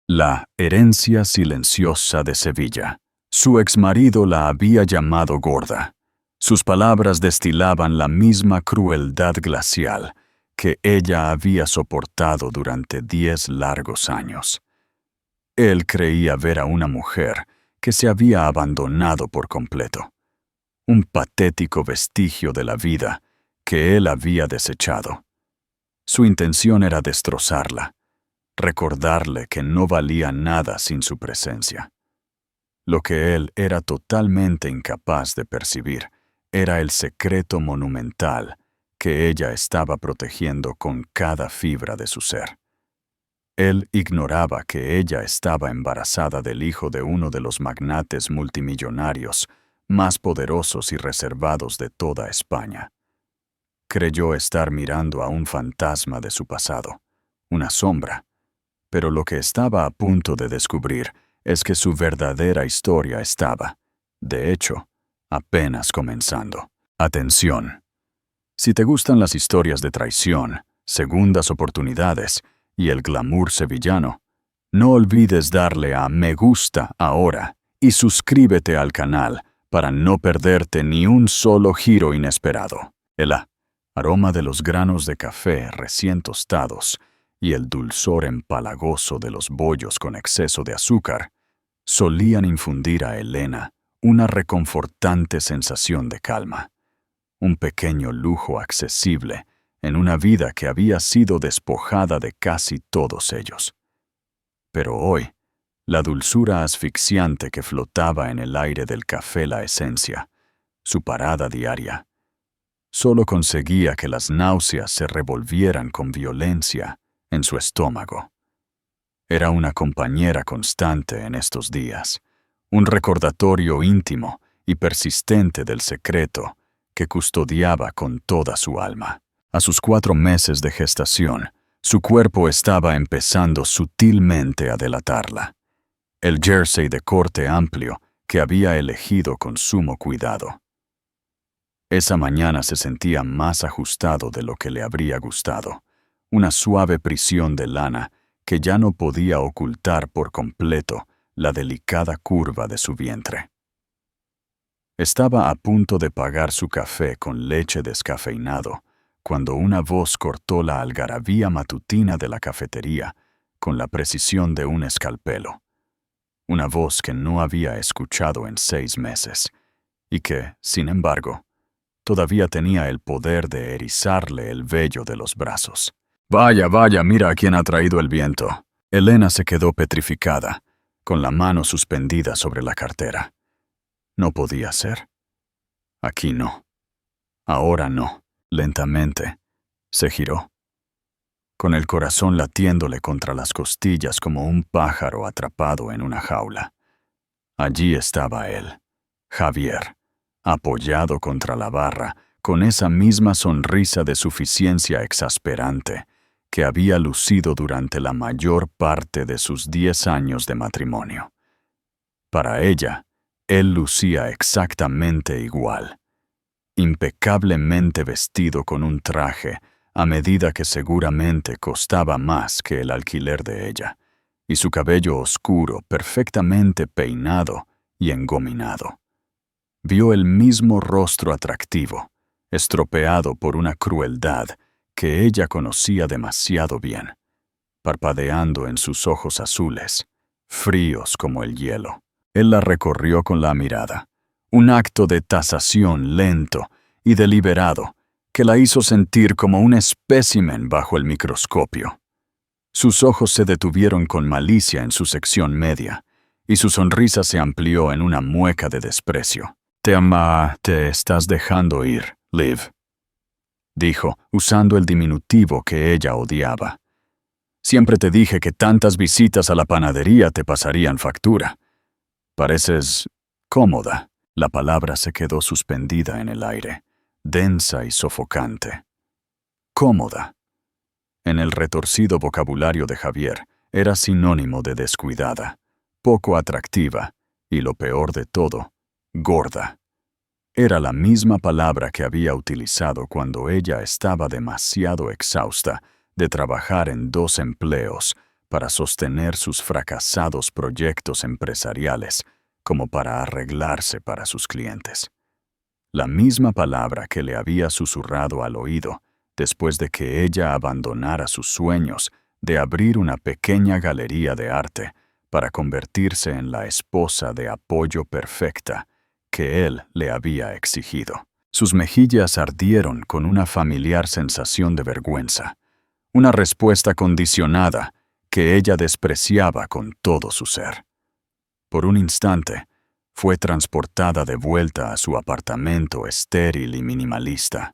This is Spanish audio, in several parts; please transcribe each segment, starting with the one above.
La herencia silenciosa de Sevilla. Su exmarido la había llamado gorda. Sus palabras destilaban la misma crueldad glacial que ella había soportado durante 10 largos años. Él creía ver a una mujer que se había abandonado por completo, un patético vestigio de la vida que él había desechado. Su intención era destrozarla, recordarle que no valía nada sin su presencia. Lo que él era totalmente incapaz de percibir era el secreto monumental que ella estaba protegiendo con cada fibra de su ser. Él ignoraba que ella estaba embarazada del hijo de uno de los magnates multimillonarios más poderosos y reservados de toda España. Creyó estar mirando a un fantasma de su pasado, una sombra, pero lo que estaba a punto de descubrir es que su verdadera historia estaba, de hecho, apenas comenzando. Atención. Si te gustan las historias de traición, segundas oportunidades y el glamour sevillano, no olvides darle a me gusta ahora y suscríbete al canal para no perderte ni un solo giro inesperado. El aroma de los granos de café recién tostados y el dulzor empalagoso de los bollos con exceso de azúcar solían infundir a Elena una reconfortante sensación de calma, un pequeño lujo accesible en una vida que había sido despojada de casi todos ellos. Pero hoy, la dulzura asfixiante que flotaba en el aire del café La Esencia, su parada diaria, solo conseguía que las náuseas se revolvieran con violencia en su estómago. Era una compañera constante en estos días, un recordatorio íntimo y persistente del secreto que custodiaba con toda su alma. A sus 4 meses de gestación, su cuerpo estaba empezando sutilmente a delatarla. El jersey de corte amplio que había elegido con sumo cuidado. Esa mañana se sentía más ajustado de lo que le habría gustado, una suave prisión de lana que ya no podía ocultar por completo la delicada curva de su vientre. Estaba a punto de pagar su café con leche descafeinado, cuando una voz cortó la algarabía matutina de la cafetería con la precisión de un escalpelo. Una voz que no había escuchado en 6 meses, y que, sin embargo, todavía tenía el poder de erizarle el vello de los brazos. «Vaya, vaya, mira a quién ha traído el viento». Elena se quedó petrificada, con la mano suspendida sobre la cartera. No podía ser. Aquí no. Ahora no. Lentamente, se giró, con el corazón latiéndole contra las costillas como un pájaro atrapado en una jaula. Allí estaba él, Javier, apoyado contra la barra, con esa misma sonrisa de suficiencia exasperante que había lucido durante la mayor parte de sus 10 años de matrimonio. Para ella, él lucía exactamente igual, impecablemente vestido con un traje a medida que seguramente costaba más que el alquiler de ella, y su cabello oscuro perfectamente peinado y engominado. Vio el mismo rostro atractivo, estropeado por una crueldad que ella conocía demasiado bien, parpadeando en sus ojos azules, fríos como el hielo. Él la recorrió con la mirada, un acto de tasación lento y deliberado que la hizo sentir como un espécimen bajo el microscopio. Sus ojos se detuvieron con malicia en su sección media, y su sonrisa se amplió en una mueca de desprecio. Te estás dejando ir, Liv», dijo, usando el diminutivo que ella odiaba. «Siempre te dije que tantas visitas a la panadería te pasarían factura. Pareces cómoda». La palabra se quedó suspendida en el aire, densa y sofocante. Cómoda. En el retorcido vocabulario de Javier, era sinónimo de descuidada, poco atractiva y, lo peor de todo, gorda. Era la misma palabra que había utilizado cuando ella estaba demasiado exhausta de trabajar en 2 empleos para sostener sus fracasados proyectos empresariales como para arreglarse para sus clientes. La misma palabra que le había susurrado al oído después de que ella abandonara sus sueños de abrir una pequeña galería de arte para convertirse en la esposa de apoyo perfecta que él le había exigido. Sus mejillas ardieron con una familiar sensación de vergüenza, una respuesta condicionada que ella despreciaba con todo su ser. Por un instante, fue transportada de vuelta a su apartamento estéril y minimalista,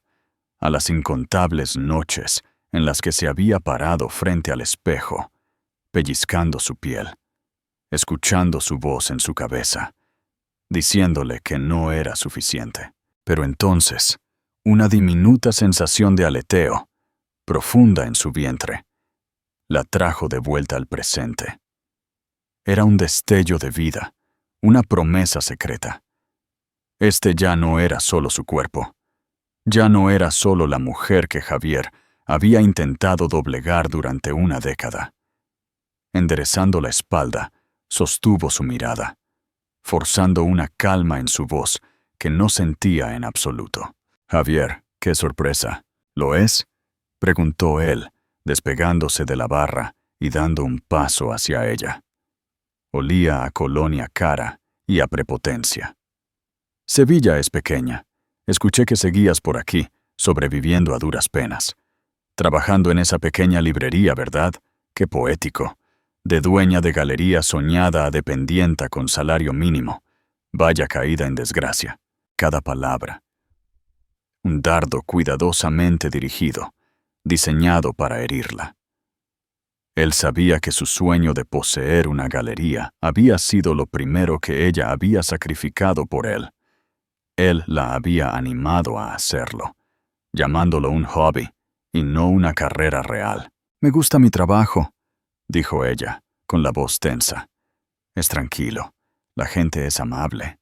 a las incontables noches en las que se había parado frente al espejo, pellizcando su piel, escuchando su voz en su cabeza, diciéndole que no era suficiente. Pero entonces, una diminuta sensación de aleteo, profunda en su vientre, la trajo de vuelta al presente. Era un destello de vida, una promesa secreta. Este ya no era solo su cuerpo. Ya no era solo la mujer que Javier había intentado doblegar durante una década. Enderezando la espalda, sostuvo su mirada, forzando una calma en su voz que no sentía en absoluto. «Javier, qué sorpresa. ¿Lo es?», preguntó él, despegándose de la barra y dando un paso hacia ella. Olía a colonia cara y a prepotencia. «Sevilla es pequeña. Escuché que seguías por aquí, sobreviviendo a duras penas. Trabajando en esa pequeña librería, ¿verdad? Qué poético. De dueña de galería soñada a dependienta con salario mínimo. Vaya caída en desgracia. Cada palabra. Un dardo cuidadosamente dirigido, diseñado para herirla. Él sabía que su sueño de poseer una galería había sido lo primero que ella había sacrificado por él. Él la había animado a hacerlo, llamándolo un hobby y no una carrera real. «Me gusta mi trabajo», dijo ella, con la voz tensa. «Es tranquilo. La gente es amable».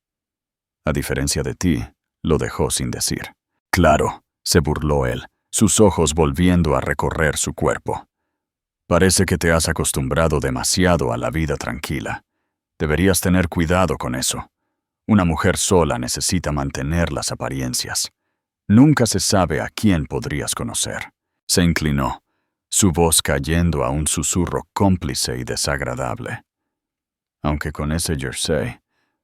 A diferencia de ti, lo dejó sin decir. «Claro», se burló él, sus ojos volviendo a recorrer su cuerpo. «Parece que te has acostumbrado demasiado a la vida tranquila. Deberías tener cuidado con eso. Una mujer sola necesita mantener las apariencias. Nunca se sabe a quién podrías conocer». Se inclinó, su voz cayendo a un susurro cómplice y desagradable. «Aunque con ese jersey,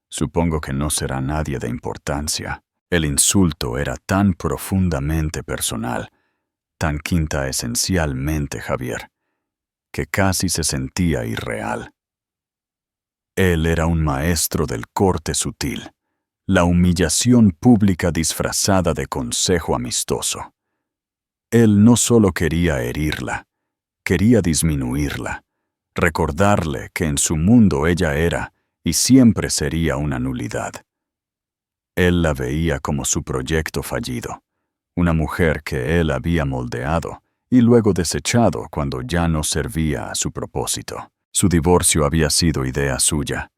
supongo que no será nadie de importancia». El insulto era tan profundamente personal, tan quintaesencialmente Javier, que casi se sentía irreal. Él era un maestro del corte sutil, la humillación pública disfrazada de consejo amistoso. Él no solo quería herirla, quería disminuirla, recordarle que en su mundo ella era y siempre sería una nulidad. Él la veía como su proyecto fallido, una mujer que él había moldeado y luego desechado cuando ya no servía a su propósito. Su divorcio había sido idea suya,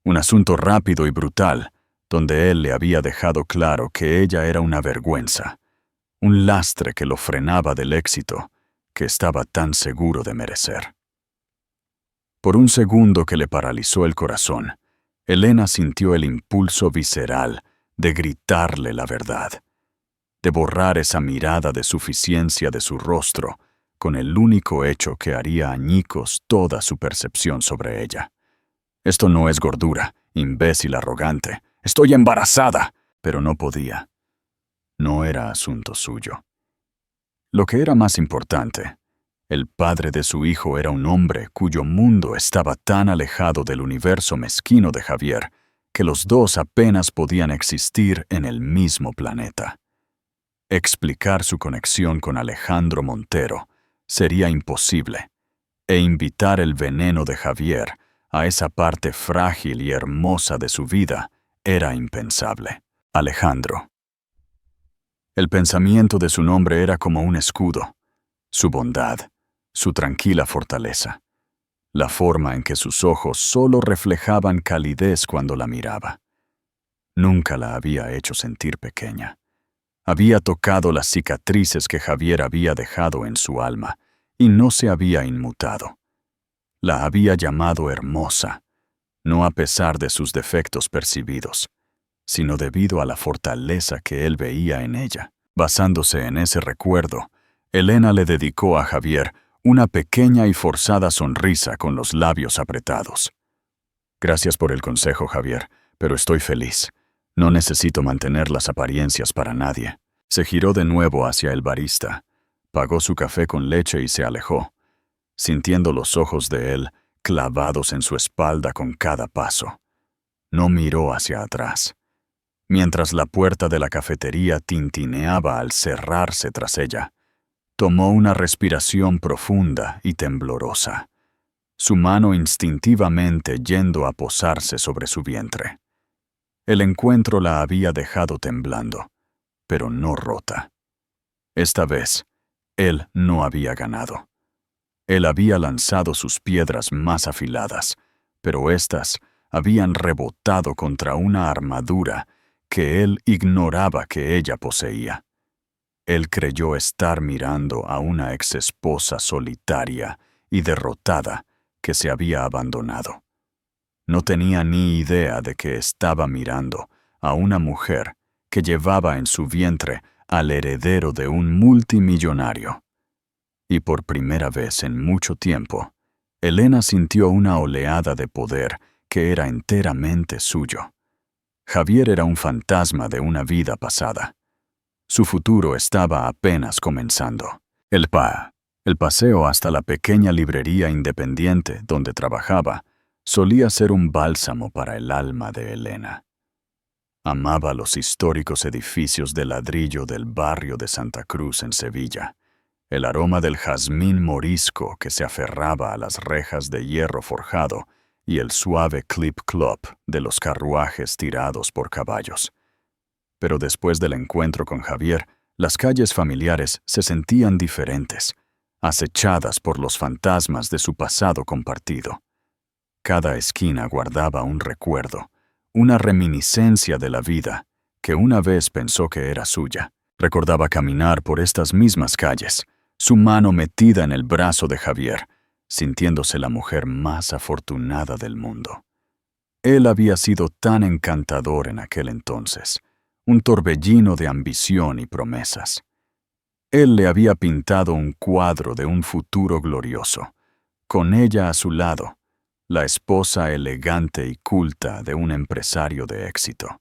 un asunto rápido y brutal, donde él le había dejado claro que ella era una vergüenza, un lastre que lo frenaba del éxito que estaba tan seguro de merecer. Por un segundo que le paralizó el corazón, Elena sintió el impulso visceral de gritarle la verdad, de borrar esa mirada de suficiencia de su rostro con el único hecho que haría añicos toda su percepción sobre ella. «Esto no es gordura, imbécil arrogante. Estoy embarazada», pero no podía. No era asunto suyo. Lo que era más importante, el padre de su hijo era un hombre cuyo mundo estaba tan alejado del universo mezquino de Javier que los dos apenas podían existir en el mismo planeta. Explicar su conexión con Alejandro Montero sería imposible, e invitar el veneno de Javier a esa parte frágil y hermosa de su vida era impensable. Alejandro. El pensamiento de su nombre era como un escudo, su bondad, su tranquila fortaleza, la forma en que sus ojos solo reflejaban calidez cuando la miraba. Nunca la había hecho sentir pequeña. Había tocado las cicatrices que Javier había dejado en su alma y no se había inmutado. La había llamado hermosa, no a pesar de sus defectos percibidos, sino debido a la fortaleza que él veía en ella. Basándose en ese recuerdo, Elena le dedicó a Javier una pequeña y forzada sonrisa con los labios apretados. Gracias por el consejo, Javier, pero estoy feliz. No necesito mantener las apariencias para nadie. Se giró de nuevo hacia el barista, pagó su café con leche y se alejó, sintiendo los ojos de él clavados en su espalda con cada paso. No miró hacia atrás, mientras la puerta de la cafetería tintineaba al cerrarse tras ella. Tomó una respiración profunda y temblorosa, su mano instintivamente yendo a posarse sobre su vientre. El encuentro la había dejado temblando, pero no rota. Esta vez, él no había ganado. Él había lanzado sus piedras más afiladas, pero éstas habían rebotado contra una armadura que él ignoraba que ella poseía. Él creyó estar mirando a una exesposa solitaria y derrotada que se había abandonado. No tenía ni idea de que estaba mirando a una mujer que llevaba en su vientre al heredero de un multimillonario. Y por primera vez en mucho tiempo, Elena sintió una oleada de poder que era enteramente suyo. Javier era un fantasma de una vida pasada. Su futuro estaba apenas comenzando. El paseo hasta la pequeña librería independiente donde trabajaba solía ser un bálsamo para el alma de Elena. Amaba los históricos edificios de ladrillo del barrio de Santa Cruz en Sevilla, el aroma del jazmín morisco que se aferraba a las rejas de hierro forjado y el suave clip-clop de los carruajes tirados por caballos. Pero después del encuentro con Javier, las calles familiares se sentían diferentes, acechadas por los fantasmas de su pasado compartido. Cada esquina guardaba un recuerdo, una reminiscencia de la vida que una vez pensó que era suya. Recordaba caminar por estas mismas calles, su mano metida en el brazo de Javier, sintiéndose la mujer más afortunada del mundo. Él había sido tan encantador en aquel entonces, un torbellino de ambición y promesas. Él le había pintado un cuadro de un futuro glorioso, con ella a su lado, la esposa elegante y culta de un empresario de éxito.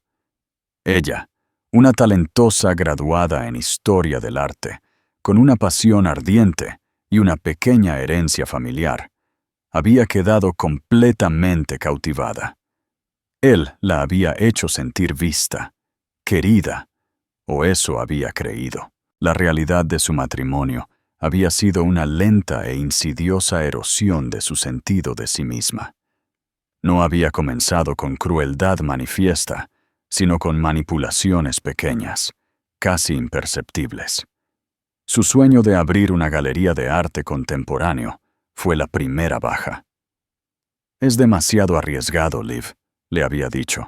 Ella, una talentosa graduada en historia del arte, con una pasión ardiente y una pequeña herencia familiar, había quedado completamente cautivada. Él la había hecho sentir vista, querida, o eso había creído. La realidad de su matrimonio había sido una lenta e insidiosa erosión de su sentido de sí misma. No había comenzado con crueldad manifiesta, sino con manipulaciones pequeñas, casi imperceptibles. Su sueño de abrir una galería de arte contemporáneo fue la primera baja. «Es demasiado arriesgado, Liv», le había dicho,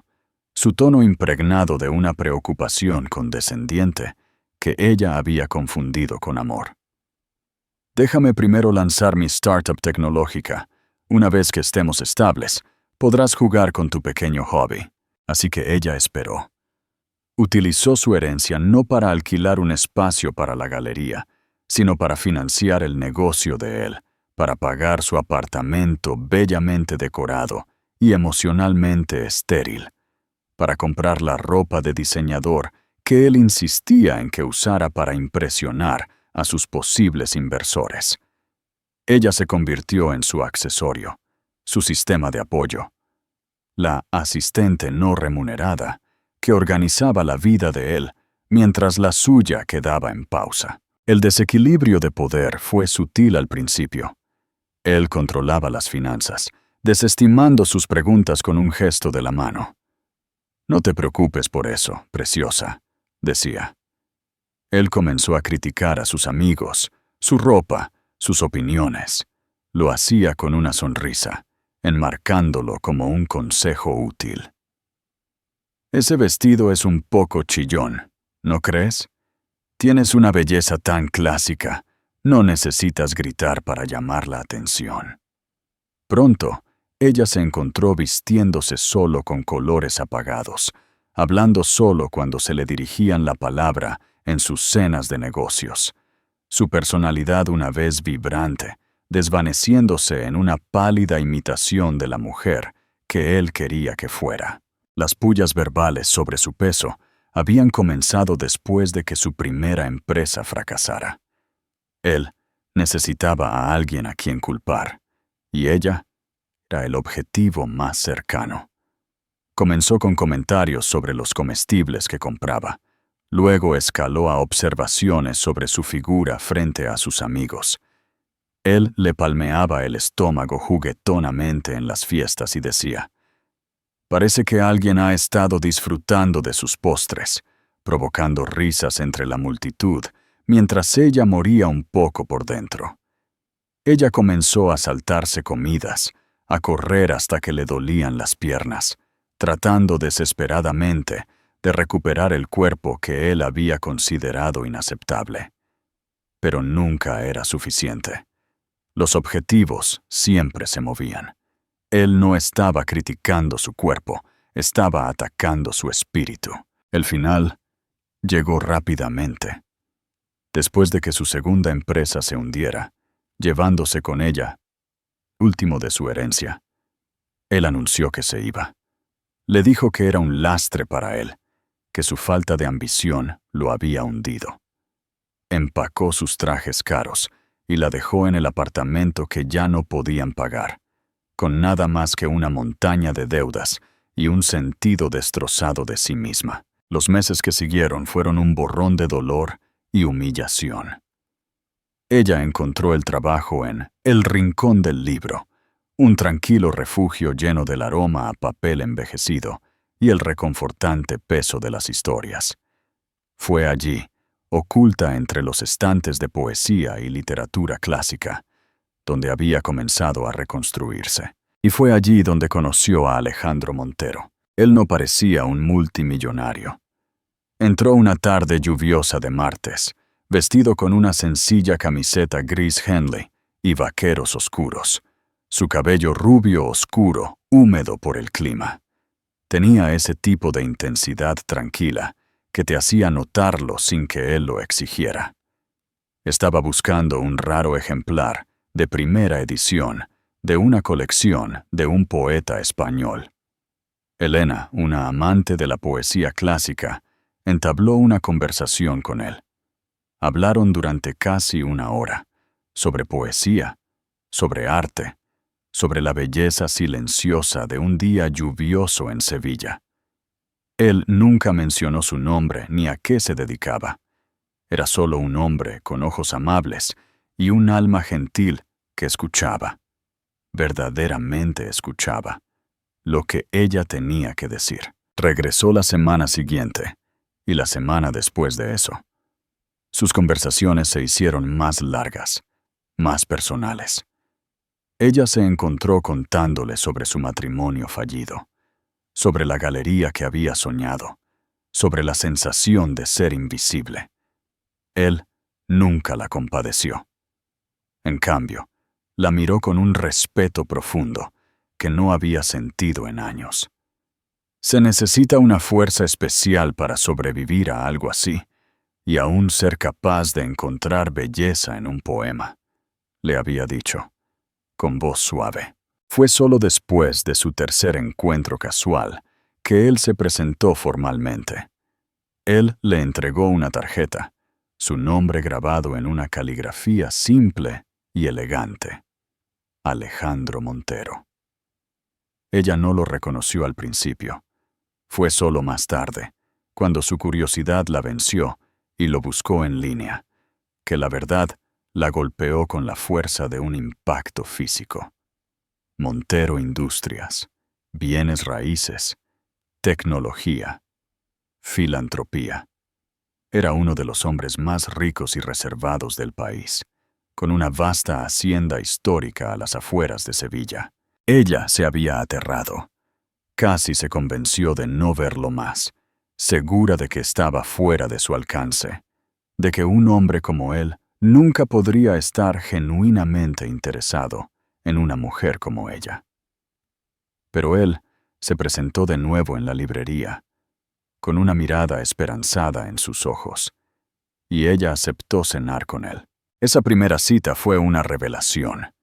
su tono impregnado de una preocupación condescendiente que ella había confundido con amor. «Déjame primero lanzar mi startup tecnológica. Una vez que estemos estables, podrás jugar con tu pequeño hobby». Así que ella esperó. Utilizó su herencia no para alquilar un espacio para la galería, sino para financiar el negocio de él, para pagar su apartamento bellamente decorado y emocionalmente estéril, para comprar la ropa de diseñador que él insistía en que usara para impresionar a sus posibles inversores. Ella se convirtió en su accesorio, su sistema de apoyo, la asistente no remunerada que organizaba la vida de él mientras la suya quedaba en pausa. El desequilibrio de poder fue sutil al principio. Él controlaba las finanzas, desestimando sus preguntas con un gesto de la mano. «No te preocupes por eso, preciosa», decía. Él comenzó a criticar a sus amigos, su ropa, sus opiniones. Lo hacía con una sonrisa, enmarcándolo como un consejo útil. «Ese vestido es un poco chillón, ¿no crees? Tienes una belleza tan clásica, no necesitas gritar para llamar la atención». Pronto, ella se encontró vistiéndose solo con colores apagados, hablando solo cuando se le dirigían la palabra en sus cenas de negocios. Su personalidad una vez vibrante, desvaneciéndose en una pálida imitación de la mujer que él quería que fuera. Las pullas verbales sobre su peso habían comenzado después de que su primera empresa fracasara. Él necesitaba a alguien a quien culpar, y ella era el objetivo más cercano. Comenzó con comentarios sobre los comestibles que compraba. Luego escaló a observaciones sobre su figura frente a sus amigos. Él le palmeaba el estómago juguetonamente en las fiestas y decía: «Parece que alguien ha estado disfrutando de sus postres», provocando risas entre la multitud, mientras ella moría un poco por dentro. Ella comenzó a saltarse comidas, a correr hasta que le dolían las piernas, tratando desesperadamente de recuperar el cuerpo que él había considerado inaceptable. Pero nunca era suficiente. Los objetivos siempre se movían. Él no estaba criticando su cuerpo, estaba atacando su espíritu. El final llegó rápidamente. Después de que su segunda empresa se hundiera, llevándose con ella último de su herencia, él anunció que se iba. Le dijo que era un lastre para él, que su falta de ambición lo había hundido. Empacó sus trajes caros y la dejó en el apartamento que ya no podían pagar, con nada más que una montaña de deudas y un sentido destrozado de sí misma. Los meses que siguieron fueron un borrón de dolor y humillación. Ella encontró el trabajo en El Rincón del Libro, un tranquilo refugio lleno del aroma a papel envejecido y el reconfortante peso de las historias. Fue allí, oculta entre los estantes de poesía y literatura clásica, donde había comenzado a reconstruirse. Y fue allí donde conoció a Alejandro Montero. Él no parecía un multimillonario. Entró una tarde lluviosa de martes, vestido con una sencilla camiseta gris Henley y vaqueros oscuros. Su cabello rubio oscuro, húmedo por el clima. Tenía ese tipo de intensidad tranquila que te hacía notarlo sin que él lo exigiera. Estaba buscando un raro ejemplar de primera edición de una colección de un poeta español. Elena, una amante de la poesía clásica, entabló una conversación con él. Hablaron durante casi una hora, sobre poesía, sobre arte, sobre la belleza silenciosa de un día lluvioso en Sevilla. Él nunca mencionó su nombre ni a qué se dedicaba. Era solo un hombre con ojos amables y un alma gentil que escuchaba. Verdaderamente escuchaba lo que ella tenía que decir. Regresó la semana siguiente y la semana después de eso. Sus conversaciones se hicieron más largas, más personales. Ella se encontró contándole sobre su matrimonio fallido, sobre la galería que había soñado, sobre la sensación de ser invisible. Él nunca la compadeció. En cambio, la miró con un respeto profundo que no había sentido en años. Se necesita una fuerza especial para sobrevivir a algo así, y aún ser capaz de encontrar belleza en un poema, le había dicho, con voz suave. Fue solo después de su tercer encuentro casual que él se presentó formalmente. Él le entregó una tarjeta, su nombre grabado en una caligrafía simple y elegante. Alejandro Montero. Ella no lo reconoció al principio. Fue solo más tarde, cuando su curiosidad la venció y lo buscó en línea, que la verdad la golpeó con la fuerza de un impacto físico. Montero Industrias, bienes raíces, tecnología, filantropía. Era uno de los hombres más ricos y reservados del país, con una vasta hacienda histórica a las afueras de Sevilla. Ella se había aterrado. Casi se convenció de no verlo más, segura de que estaba fuera de su alcance, de que un hombre como él nunca podría estar genuinamente interesado en una mujer como ella. Pero él se presentó de nuevo en la librería, con una mirada esperanzada en sus ojos, y ella aceptó cenar con él. Esa primera cita fue una revelación.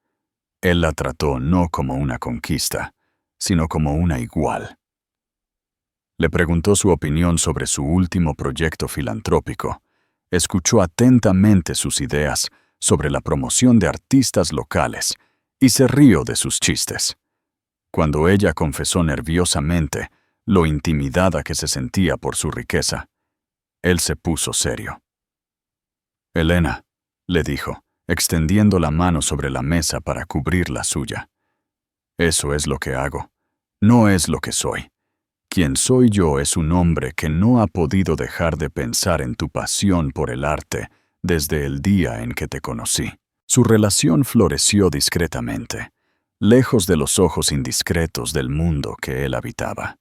Él la trató no como una conquista, sino como una igual. Le preguntó su opinión sobre su último proyecto filantrópico, escuchó atentamente sus ideas sobre la promoción de artistas locales y se rió de sus chistes. Cuando ella confesó nerviosamente lo intimidada que se sentía por su riqueza, él se puso serio. «Elena», le dijo, extendiendo la mano sobre la mesa para cubrir la suya. «Eso es lo que hago, no es lo que soy. Quien soy yo es un hombre que no ha podido dejar de pensar en tu pasión por el arte desde el día en que te conocí». Su relación floreció discretamente, lejos de los ojos indiscretos del mundo que él habitaba.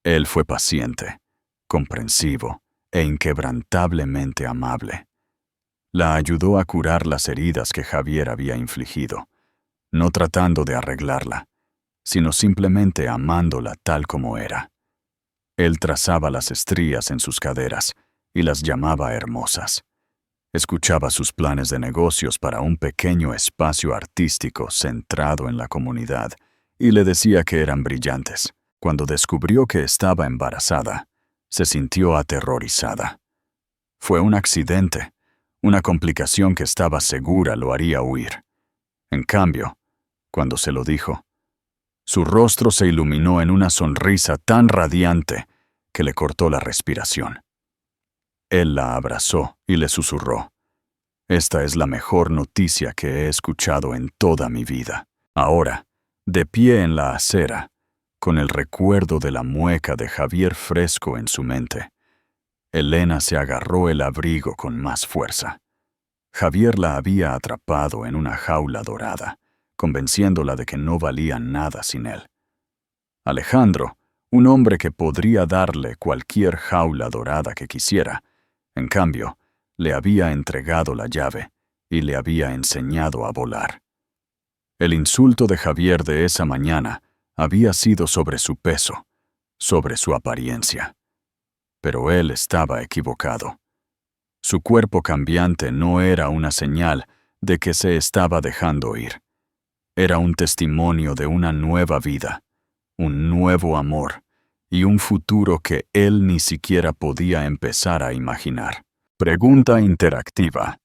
Él fue paciente, comprensivo e inquebrantablemente amable. La ayudó a curar las heridas que Javier había infligido, no tratando de arreglarla, sino simplemente amándola tal como era. Él trazaba las estrías en sus caderas y las llamaba hermosas. Escuchaba sus planes de negocios para un pequeño espacio artístico centrado en la comunidad y le decía que eran brillantes. Cuando descubrió que estaba embarazada, se sintió aterrorizada. Fue un accidente, una complicación que estaba segura lo haría huir. En cambio, cuando se lo dijo, su rostro se iluminó en una sonrisa tan radiante que le cortó la respiración. Él la abrazó y le susurró: «Esta es la mejor noticia que he escuchado en toda mi vida». Ahora, de pie en la acera, con el recuerdo de la mueca de Javier fresco en su mente, Elena se agarró el abrigo con más fuerza. Javier la había atrapado en una jaula dorada, convenciéndola de que no valía nada sin él. Alejandro, un hombre que podría darle cualquier jaula dorada que quisiera, en cambio, le había entregado la llave y le había enseñado a volar. El insulto de Javier de esa mañana había sido sobre su peso, sobre su apariencia. Pero él estaba equivocado. Su cuerpo cambiante no era una señal de que se estaba dejando ir. Era un testimonio de una nueva vida, un nuevo amor y un futuro que él ni siquiera podía empezar a imaginar. Pregunta interactiva.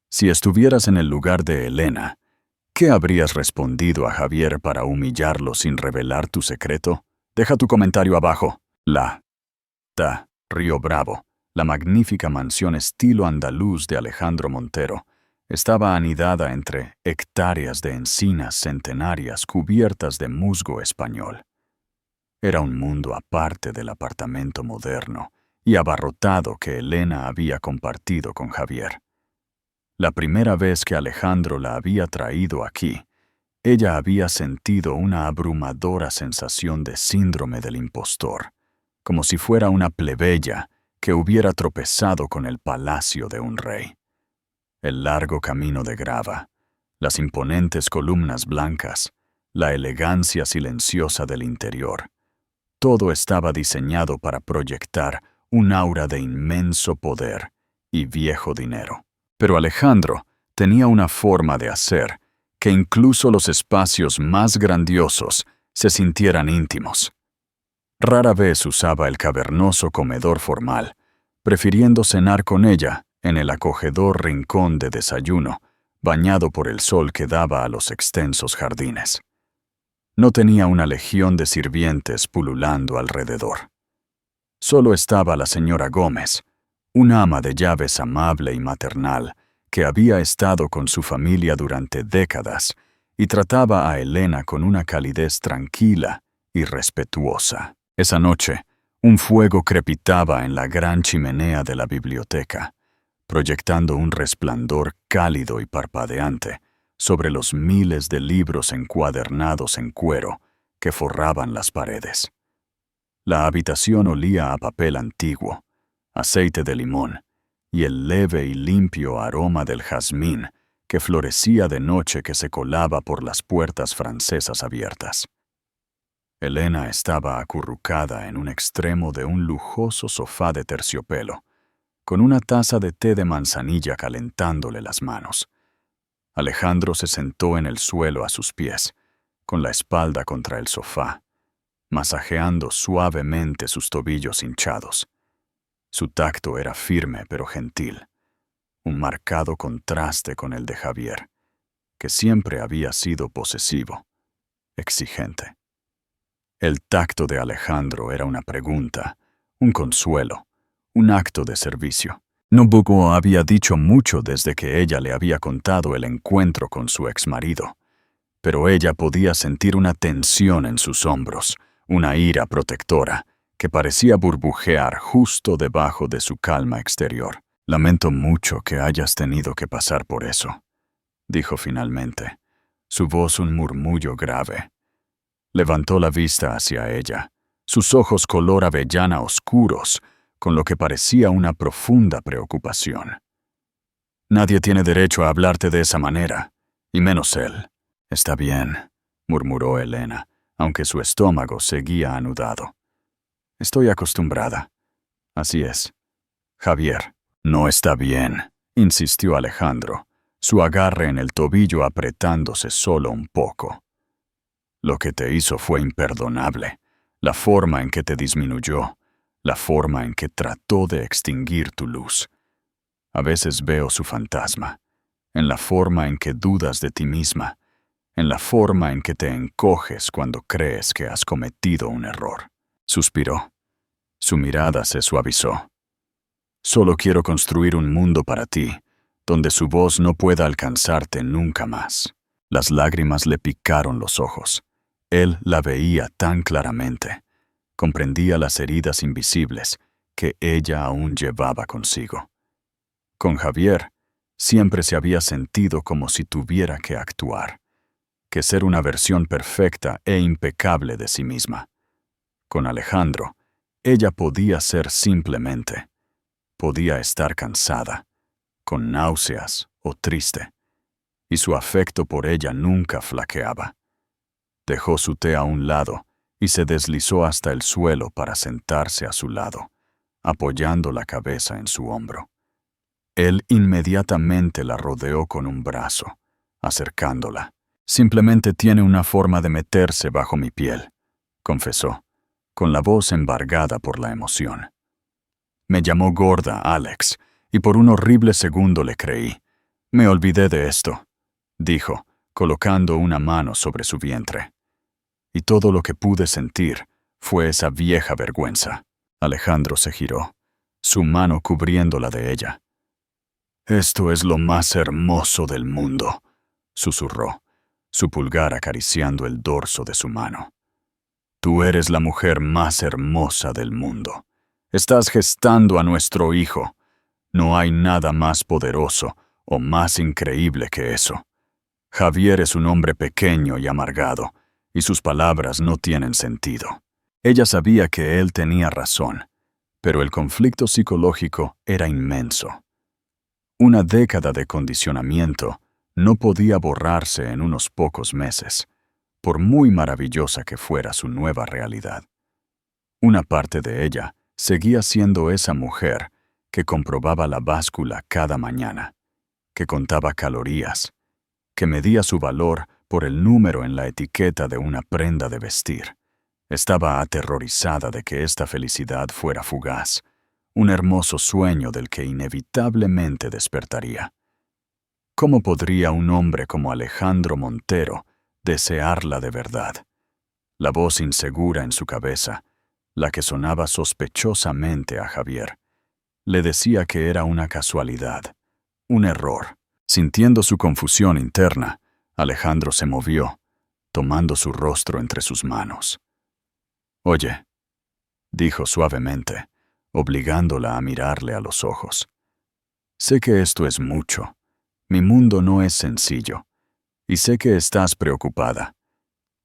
Si estuvieras en el lugar de Elena, ¿qué habrías respondido a Javier para humillarlo sin revelar tu secreto? Deja tu comentario abajo. Río Bravo, la magnífica mansión estilo andaluz de Alejandro Montero, estaba anidada entre hectáreas de encinas centenarias cubiertas de musgo español. Era un mundo aparte del apartamento moderno y abarrotado que Elena había compartido con Javier. La primera vez que Alejandro la había traído aquí, ella había sentido una abrumadora sensación de síndrome del impostor, como si fuera una plebeya que hubiera tropezado con el palacio de un rey. El largo camino de grava, las imponentes columnas blancas, la elegancia silenciosa del interior, todo estaba diseñado para proyectar un aura de inmenso poder y viejo dinero. Pero Alejandro tenía una forma de hacer que incluso los espacios más grandiosos se sintieran íntimos. Rara vez usaba el cavernoso comedor formal, prefiriendo cenar con ella en el acogedor rincón de desayuno, bañado por el sol que daba a los extensos jardines. No tenía una legión de sirvientes pululando alrededor. Solo estaba la señora Gómez, una ama de llaves amable y maternal que había estado con su familia durante décadas y trataba a Elena con una calidez tranquila y respetuosa. Esa noche, un fuego crepitaba en la gran chimenea de la biblioteca, proyectando un resplandor cálido y parpadeante sobre los miles de libros encuadernados en cuero que forraban las paredes. La habitación olía a papel antiguo, aceite de limón y el leve y limpio aroma del jazmín que florecía de noche que se colaba por las puertas francesas abiertas. Elena estaba acurrucada en un extremo de un lujoso sofá de terciopelo, con una taza de té de manzanilla calentándole las manos. Alejandro se sentó en el suelo a sus pies, con la espalda contra el sofá, masajeando suavemente sus tobillos hinchados. Su tacto era firme pero gentil, un marcado contraste con el de Javier, que siempre había sido posesivo, exigente. El tacto de Alejandro era una pregunta, un consuelo, un acto de servicio. Nobuko había dicho mucho desde que ella le había contado el encuentro con su exmarido, pero ella podía sentir una tensión en sus hombros, una ira protectora, que parecía burbujear justo debajo de su calma exterior. «Lamento mucho que hayas tenido que pasar por eso», dijo finalmente, su voz un murmullo grave. Levantó la vista hacia ella, sus ojos color avellana oscuros, con lo que parecía una profunda preocupación. «Nadie tiene derecho a hablarte de esa manera, y menos él». «Está bien», murmuró Elena, aunque su estómago seguía anudado. «Estoy acostumbrada». «Así es. Javier». «No está bien», insistió Alejandro, su agarre en el tobillo apretándose solo un poco. «Lo que te hizo fue imperdonable, la forma en que te disminuyó, la forma en que trató de extinguir tu luz. A veces veo su fantasma, en la forma en que dudas de ti misma, en la forma en que te encoges cuando crees que has cometido un error». Suspiró. Su mirada se suavizó. «Solo quiero construir un mundo para ti, donde su voz no pueda alcanzarte nunca más». Las lágrimas le picaron los ojos. Él la veía tan claramente. Comprendía las heridas invisibles que ella aún llevaba consigo. Con Javier, siempre se había sentido como si tuviera que actuar, que ser una versión perfecta e impecable de sí misma. Con Alejandro, ella podía ser simplemente. Podía estar cansada, con náuseas o triste, y su afecto por ella nunca flaqueaba. Dejó su té a un lado y se deslizó hasta el suelo para sentarse a su lado, apoyando la cabeza en su hombro. Él inmediatamente la rodeó con un brazo, acercándola. «Simplemente tiene una forma de meterse bajo mi piel», confesó, con la voz embargada por la emoción. «Me llamó gorda, Alex, y por un horrible segundo le creí. Me olvidé de esto», dijo, colocando una mano sobre su vientre. «Y todo lo que pude sentir fue esa vieja vergüenza». Alejandro se giró, su mano cubriendo la de ella. «Esto es lo más hermoso del mundo», susurró, su pulgar acariciando el dorso de su mano. «Tú eres la mujer más hermosa del mundo. Estás gestando a nuestro hijo. No hay nada más poderoso o más increíble que eso. Javier es un hombre pequeño y amargado, y sus palabras no tienen sentido». Ella sabía que él tenía razón, pero el conflicto psicológico era inmenso. Una década de condicionamiento no podía borrarse en unos pocos meses, por muy maravillosa que fuera su nueva realidad. Una parte de ella seguía siendo esa mujer que comprobaba la báscula cada mañana, que contaba calorías, que medía su valor por el número en la etiqueta de una prenda de vestir. Estaba aterrorizada de que esta felicidad fuera fugaz, un hermoso sueño del que inevitablemente despertaría. ¿Cómo podría un hombre como Alejandro Montero desearla de verdad? La voz insegura en su cabeza, la que sonaba sospechosamente a Javier, le decía que era una casualidad, un error. Sintiendo su confusión interna, Alejandro se movió, tomando su rostro entre sus manos. «Oye», dijo suavemente, obligándola a mirarle a los ojos. «Sé que esto es mucho. Mi mundo no es sencillo, y sé que estás preocupada,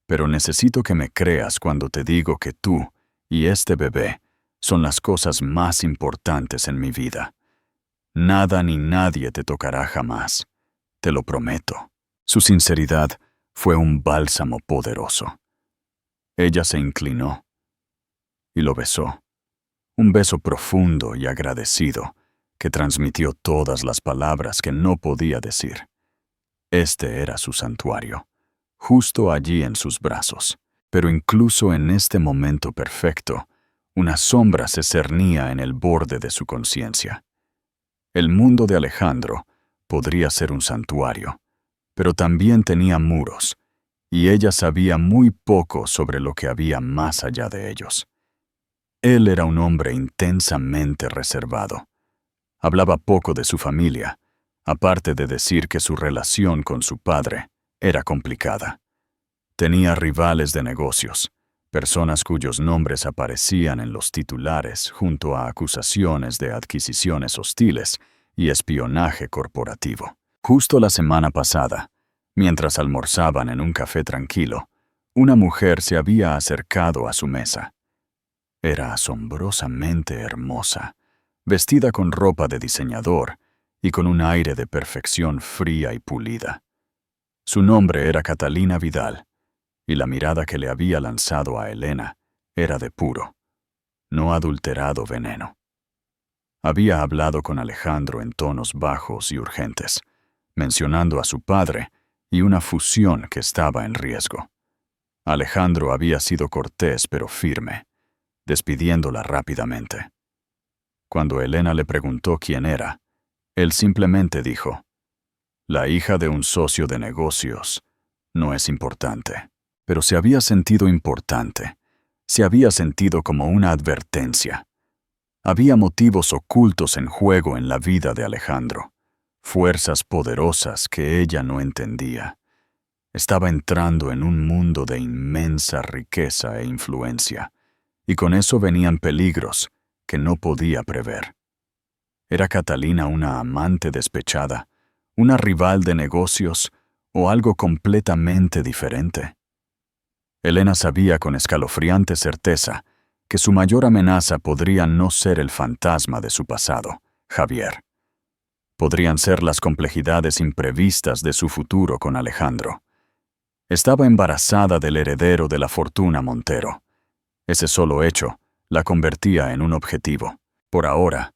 pero necesito que me creas cuando te digo que tú y este bebé son las cosas más importantes en mi vida. Nada ni nadie te tocará jamás. te lo prometo. Su sinceridad fue un bálsamo poderoso. Ella se inclinó y lo besó. Un beso profundo y agradecido que transmitió todas las palabras que no podía decir. Este era su santuario, justo allí en sus brazos. Pero incluso en este momento perfecto, una sombra se cernía en el borde de su conciencia. El mundo de Alejandro podría ser un santuario, pero también tenía muros, y ella sabía muy poco sobre lo que había más allá de ellos. Él era un hombre intensamente reservado. Hablaba poco de su familia, aparte de decir que su relación con su padre era complicada. Tenía rivales de negocios, personas cuyos nombres aparecían en los titulares junto a acusaciones de adquisiciones hostiles y espionaje corporativo. Justo la semana pasada, mientras almorzaban en un café tranquilo, una mujer se había acercado a su mesa. Era asombrosamente hermosa, vestida con ropa de diseñador y con un aire de perfección fría y pulida. Su nombre era Catalina Vidal, y la mirada que le había lanzado a Elena era de puro, no adulterado veneno. Había hablado con Alejandro en tonos bajos y urgentes, mencionando a su padre y una fusión que estaba en riesgo. Alejandro había sido cortés pero firme, despidiéndola rápidamente. Cuando Elena le preguntó quién era, él simplemente dijo: «La hija de un socio de negocios no es importante». Pero se había sentido importante, se había sentido como una advertencia. Había motivos ocultos en juego en la vida de Alejandro, fuerzas poderosas que ella no entendía. Estaba entrando en un mundo de inmensa riqueza e influencia, y con eso venían peligros que no podía prever. ¿Era Catalina una amante despechada, una rival de negocios o algo completamente diferente? Elena sabía con escalofriante certeza que su mayor amenaza podría no ser el fantasma de su pasado, Javier. Podrían ser las complejidades imprevistas de su futuro con Alejandro. Estaba embarazada del heredero de la fortuna Montero. Ese solo hecho la convertía en un objetivo. Por ahora,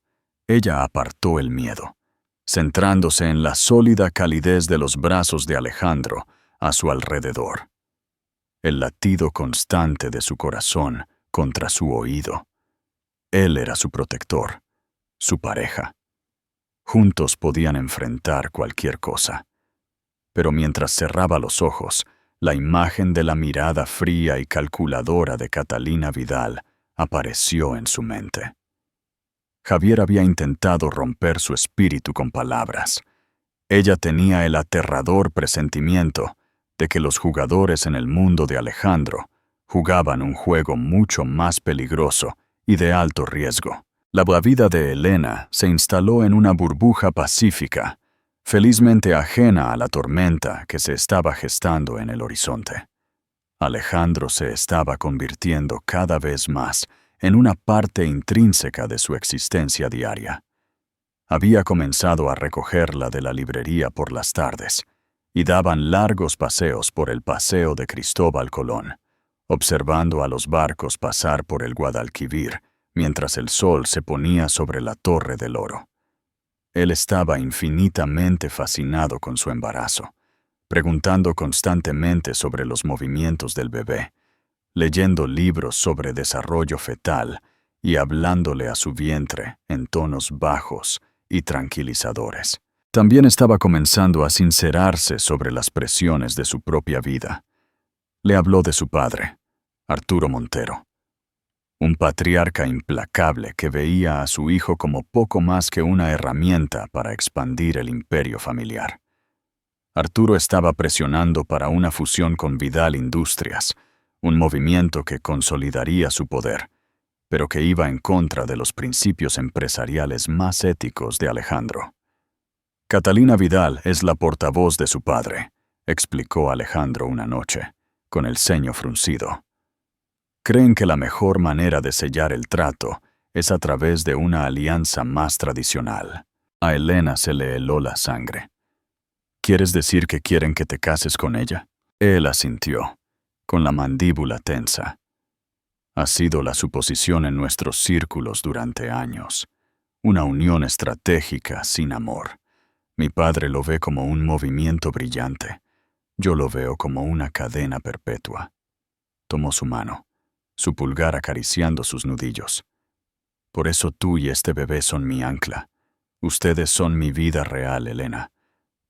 ella apartó el miedo, centrándose en la sólida calidez de los brazos de Alejandro a su alrededor. El latido constante de su corazón contra su oído. Él era su protector, su pareja. Juntos podían enfrentar cualquier cosa. Pero mientras cerraba los ojos, la imagen de la mirada fría y calculadora de Catalina Vidal apareció en su mente. Javier había intentado romper su espíritu con palabras. Ella tenía el aterrador presentimiento de que los jugadores en el mundo de Alejandro jugaban un juego mucho más peligroso y de alto riesgo. La vida de Elena se instaló en una burbuja pacífica, felizmente ajena a la tormenta que se estaba gestando en el horizonte. Alejandro se estaba convirtiendo cada vez más en una parte intrínseca de su existencia diaria. Había comenzado a recogerla de la librería por las tardes, y daban largos paseos por el paseo de Cristóbal Colón, observando a los barcos pasar por el Guadalquivir mientras el sol se ponía sobre la Torre del Oro. Él estaba infinitamente fascinado con su embarazo, preguntando constantemente sobre los movimientos del bebé, leyendo libros sobre desarrollo fetal y hablándole a su vientre en tonos bajos y tranquilizadores. También estaba comenzando a sincerarse sobre las presiones de su propia vida. Le habló de su padre, Arturo Montero, un patriarca implacable que veía a su hijo como poco más que una herramienta para expandir el imperio familiar. Arturo estaba presionando para una fusión con Vidal Industrias, un movimiento que consolidaría su poder, pero que iba en contra de los principios empresariales más éticos de Alejandro. Catalina Vidal es la portavoz de su padre, explicó Alejandro una noche, con el ceño fruncido. Creen que la mejor manera de sellar el trato es a través de una alianza más tradicional. A Elena se le heló la sangre. ¿Quieres decir que quieren que te cases con ella? Él asintió, con la mandíbula tensa. Ha sido la suposición en nuestros círculos durante años. Una unión estratégica sin amor. Mi padre lo ve como un movimiento brillante. Yo lo veo como una cadena perpetua. Tomó su mano, su pulgar acariciando sus nudillos. Por eso tú y este bebé son mi ancla. Ustedes son mi vida real, Elena.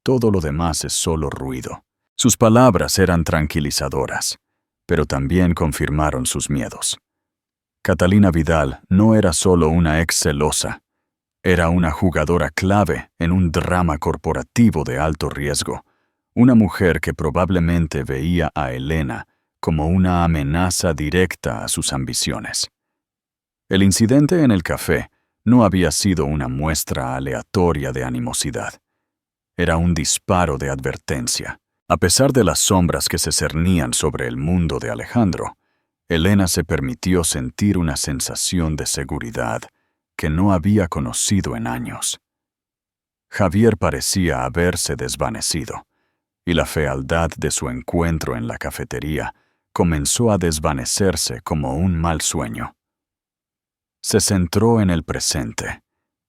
Todo lo demás es solo ruido. Sus palabras eran tranquilizadoras, pero también confirmaron sus miedos. Catalina Vidal no era solo una ex celosa, era una jugadora clave en un drama corporativo de alto riesgo, una mujer que probablemente veía a Elena como una amenaza directa a sus ambiciones. El incidente en el café no había sido una muestra aleatoria de animosidad. Era un disparo de advertencia. A pesar de las sombras que se cernían sobre el mundo de Alejandro, Elena se permitió sentir una sensación de seguridad que no había conocido en años. Javier parecía haberse desvanecido, y la fealdad de su encuentro en la cafetería comenzó a desvanecerse como un mal sueño. Se centró en el presente,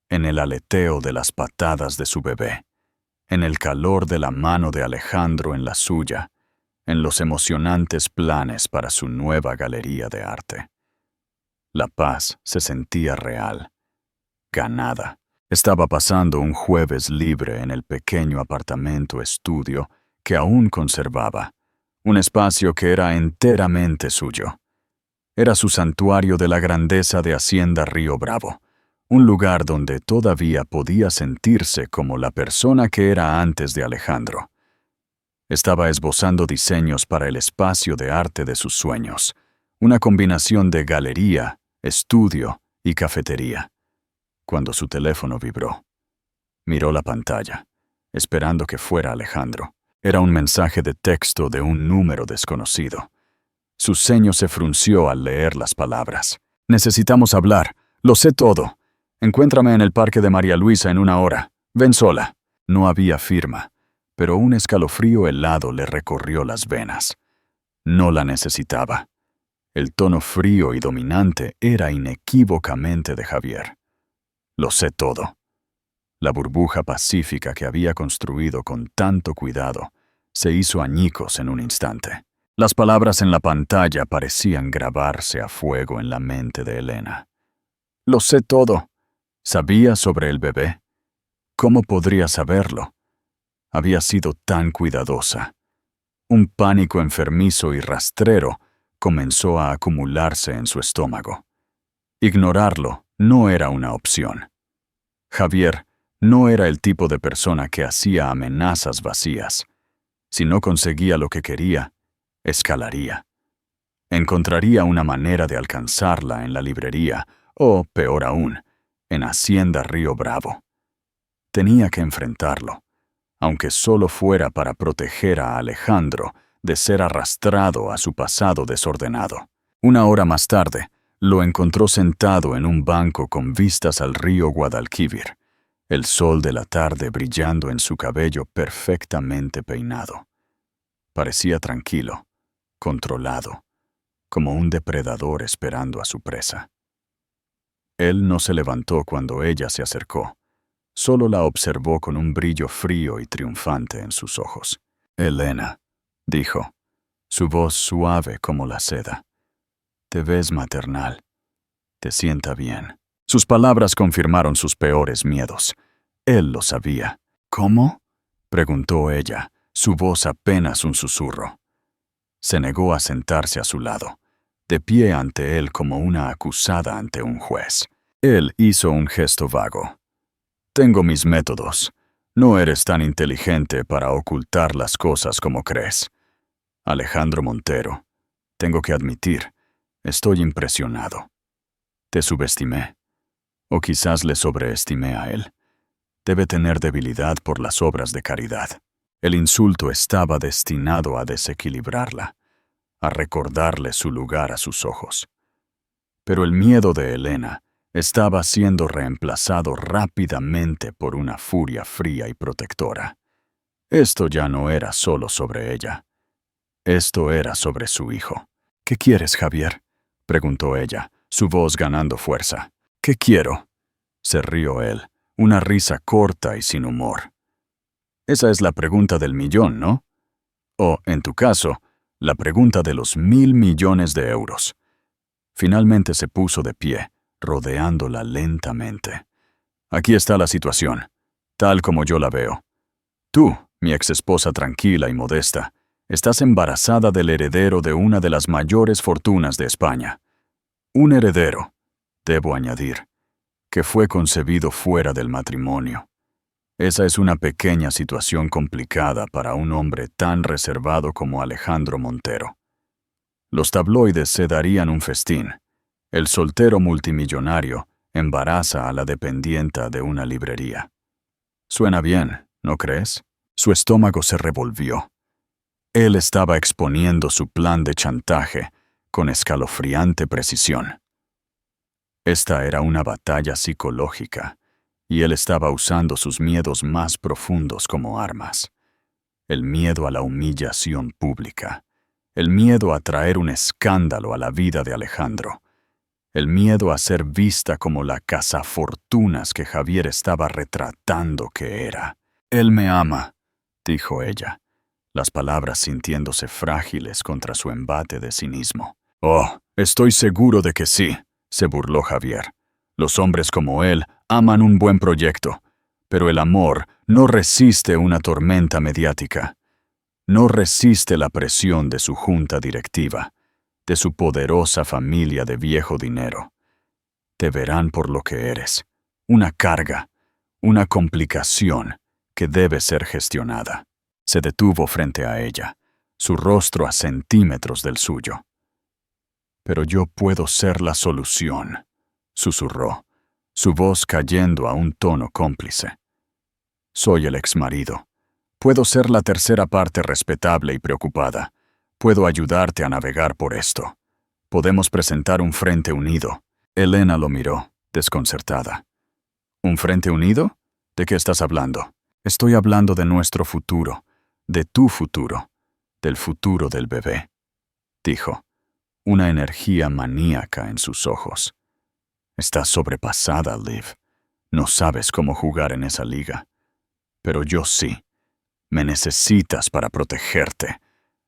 en el aleteo de las patadas de su bebé, en el calor de la mano de Alejandro en la suya, en los emocionantes planes para su nueva galería de arte. La paz se sentía real, ganada. Estaba pasando un jueves libre en el pequeño apartamento estudio que aún conservaba, un espacio que era enteramente suyo. Era su santuario de la grandeza de Hacienda Río Bravo, un lugar donde todavía podía sentirse como la persona que era antes de Alejandro. Estaba esbozando diseños para el espacio de arte de sus sueños, una combinación de galería, estudio y cafetería, cuando su teléfono vibró. Miró la pantalla, esperando que fuera Alejandro. Era un mensaje de texto de un número desconocido. Su ceño se frunció al leer las palabras. Necesitamos hablar. Lo sé todo. Encuéntrame en el parque de María Luisa en 1 hora. Ven sola. No había firma, pero un escalofrío helado le recorrió las venas. No la necesitaba. El tono frío y dominante era inequívocamente de Javier. Lo sé todo. La burbuja pacífica que había construido con tanto cuidado se hizo añicos en un instante. Las palabras en la pantalla parecían grabarse a fuego en la mente de Elena. Lo sé todo. ¿Sabía sobre el bebé? ¿Cómo podría saberlo? Había sido tan cuidadosa. Un pánico enfermizo y rastrero comenzó a acumularse en su estómago. Ignorarlo no era una opción. Javier no era el tipo de persona que hacía amenazas vacías. Si no conseguía lo que quería, escalaría. Encontraría una manera de alcanzarla en la librería o, peor aún, en Hacienda Río Bravo. Tenía que enfrentarlo, aunque solo fuera para proteger a Alejandro de ser arrastrado a su pasado desordenado. 1 hora más tarde, lo encontró sentado en un banco con vistas al río Guadalquivir, el sol de la tarde brillando en su cabello perfectamente peinado. Parecía tranquilo, controlado, como un depredador esperando a su presa. Él no se levantó cuando ella se acercó. Solo la observó con un brillo frío y triunfante en sus ojos. «Elena», dijo, su voz suave como la seda. «Te ves maternal. Te sienta bien». Sus palabras confirmaron sus peores miedos. Él lo sabía. «¿Cómo?», preguntó ella, su voz apenas un susurro. Se negó a sentarse a su lado, de pie ante él como una acusada ante un juez. Él hizo un gesto vago. «Tengo mis métodos. No eres tan inteligente para ocultar las cosas como crees. Alejandro Montero, tengo que admitir, estoy impresionado. Te subestimé. O quizás le sobreestimé a él. Debe tener debilidad por las obras de caridad». El insulto estaba destinado a desequilibrarla, a recordarle su lugar a sus ojos. Pero el miedo de Elena estaba siendo reemplazado rápidamente por una furia fría y protectora. Esto ya no era solo sobre ella. Esto era sobre su hijo. ¿Qué quieres, Javier?, preguntó ella, su voz ganando fuerza. ¿Qué quiero?, se rió él, una risa corta y sin humor. Esa es la pregunta del millón, ¿no? O, en tu caso, la pregunta de los 1.000 millones de euros. Finalmente se puso de pie, rodeándola lentamente. Aquí está la situación, tal como yo la veo. Tú, mi exesposa tranquila y modesta, estás embarazada del heredero de una de las mayores fortunas de España. Un heredero, debo añadir, que fue concebido fuera del matrimonio. Esa es una pequeña situación complicada para un hombre tan reservado como Alejandro Montero. Los tabloides se darían un festín. El soltero multimillonario embaraza a la dependienta de una librería. Suena bien, ¿no crees? Su estómago se revolvió. Él estaba exponiendo su plan de chantaje con escalofriante precisión. Esta era una batalla psicológica, y él estaba usando sus miedos más profundos como armas. El miedo a la humillación pública, el miedo a traer un escándalo a la vida de Alejandro, el miedo a ser vista como la cazafortunas que Javier estaba retratando que era. «Él me ama», dijo ella, las palabras sintiéndose frágiles contra su embate de cinismo. «Oh, estoy seguro de que sí», se burló Javier. «Los hombres como él aman un buen proyecto, pero el amor no resiste una tormenta mediática. No resiste la presión de su junta directiva, de su poderosa familia de viejo dinero. Te verán por lo que eres, una carga, una complicación que debe ser gestionada». Se detuvo frente a ella, su rostro a centímetros del suyo. «Pero yo puedo ser la solución», susurró, su voz cayendo a un tono cómplice. «Soy el exmarido. Puedo ser la tercera parte respetable y preocupada. Puedo ayudarte a navegar por esto. Podemos presentar un frente unido». Elena lo miró, desconcertada. «¿Un frente unido? ¿De qué estás hablando?» «Estoy hablando de nuestro futuro, de tu futuro, del futuro del bebé», dijo, una energía maníaca en sus ojos. «Estás sobrepasada, Liv. No sabes cómo jugar en esa liga. Pero yo sí. Me necesitas para protegerte,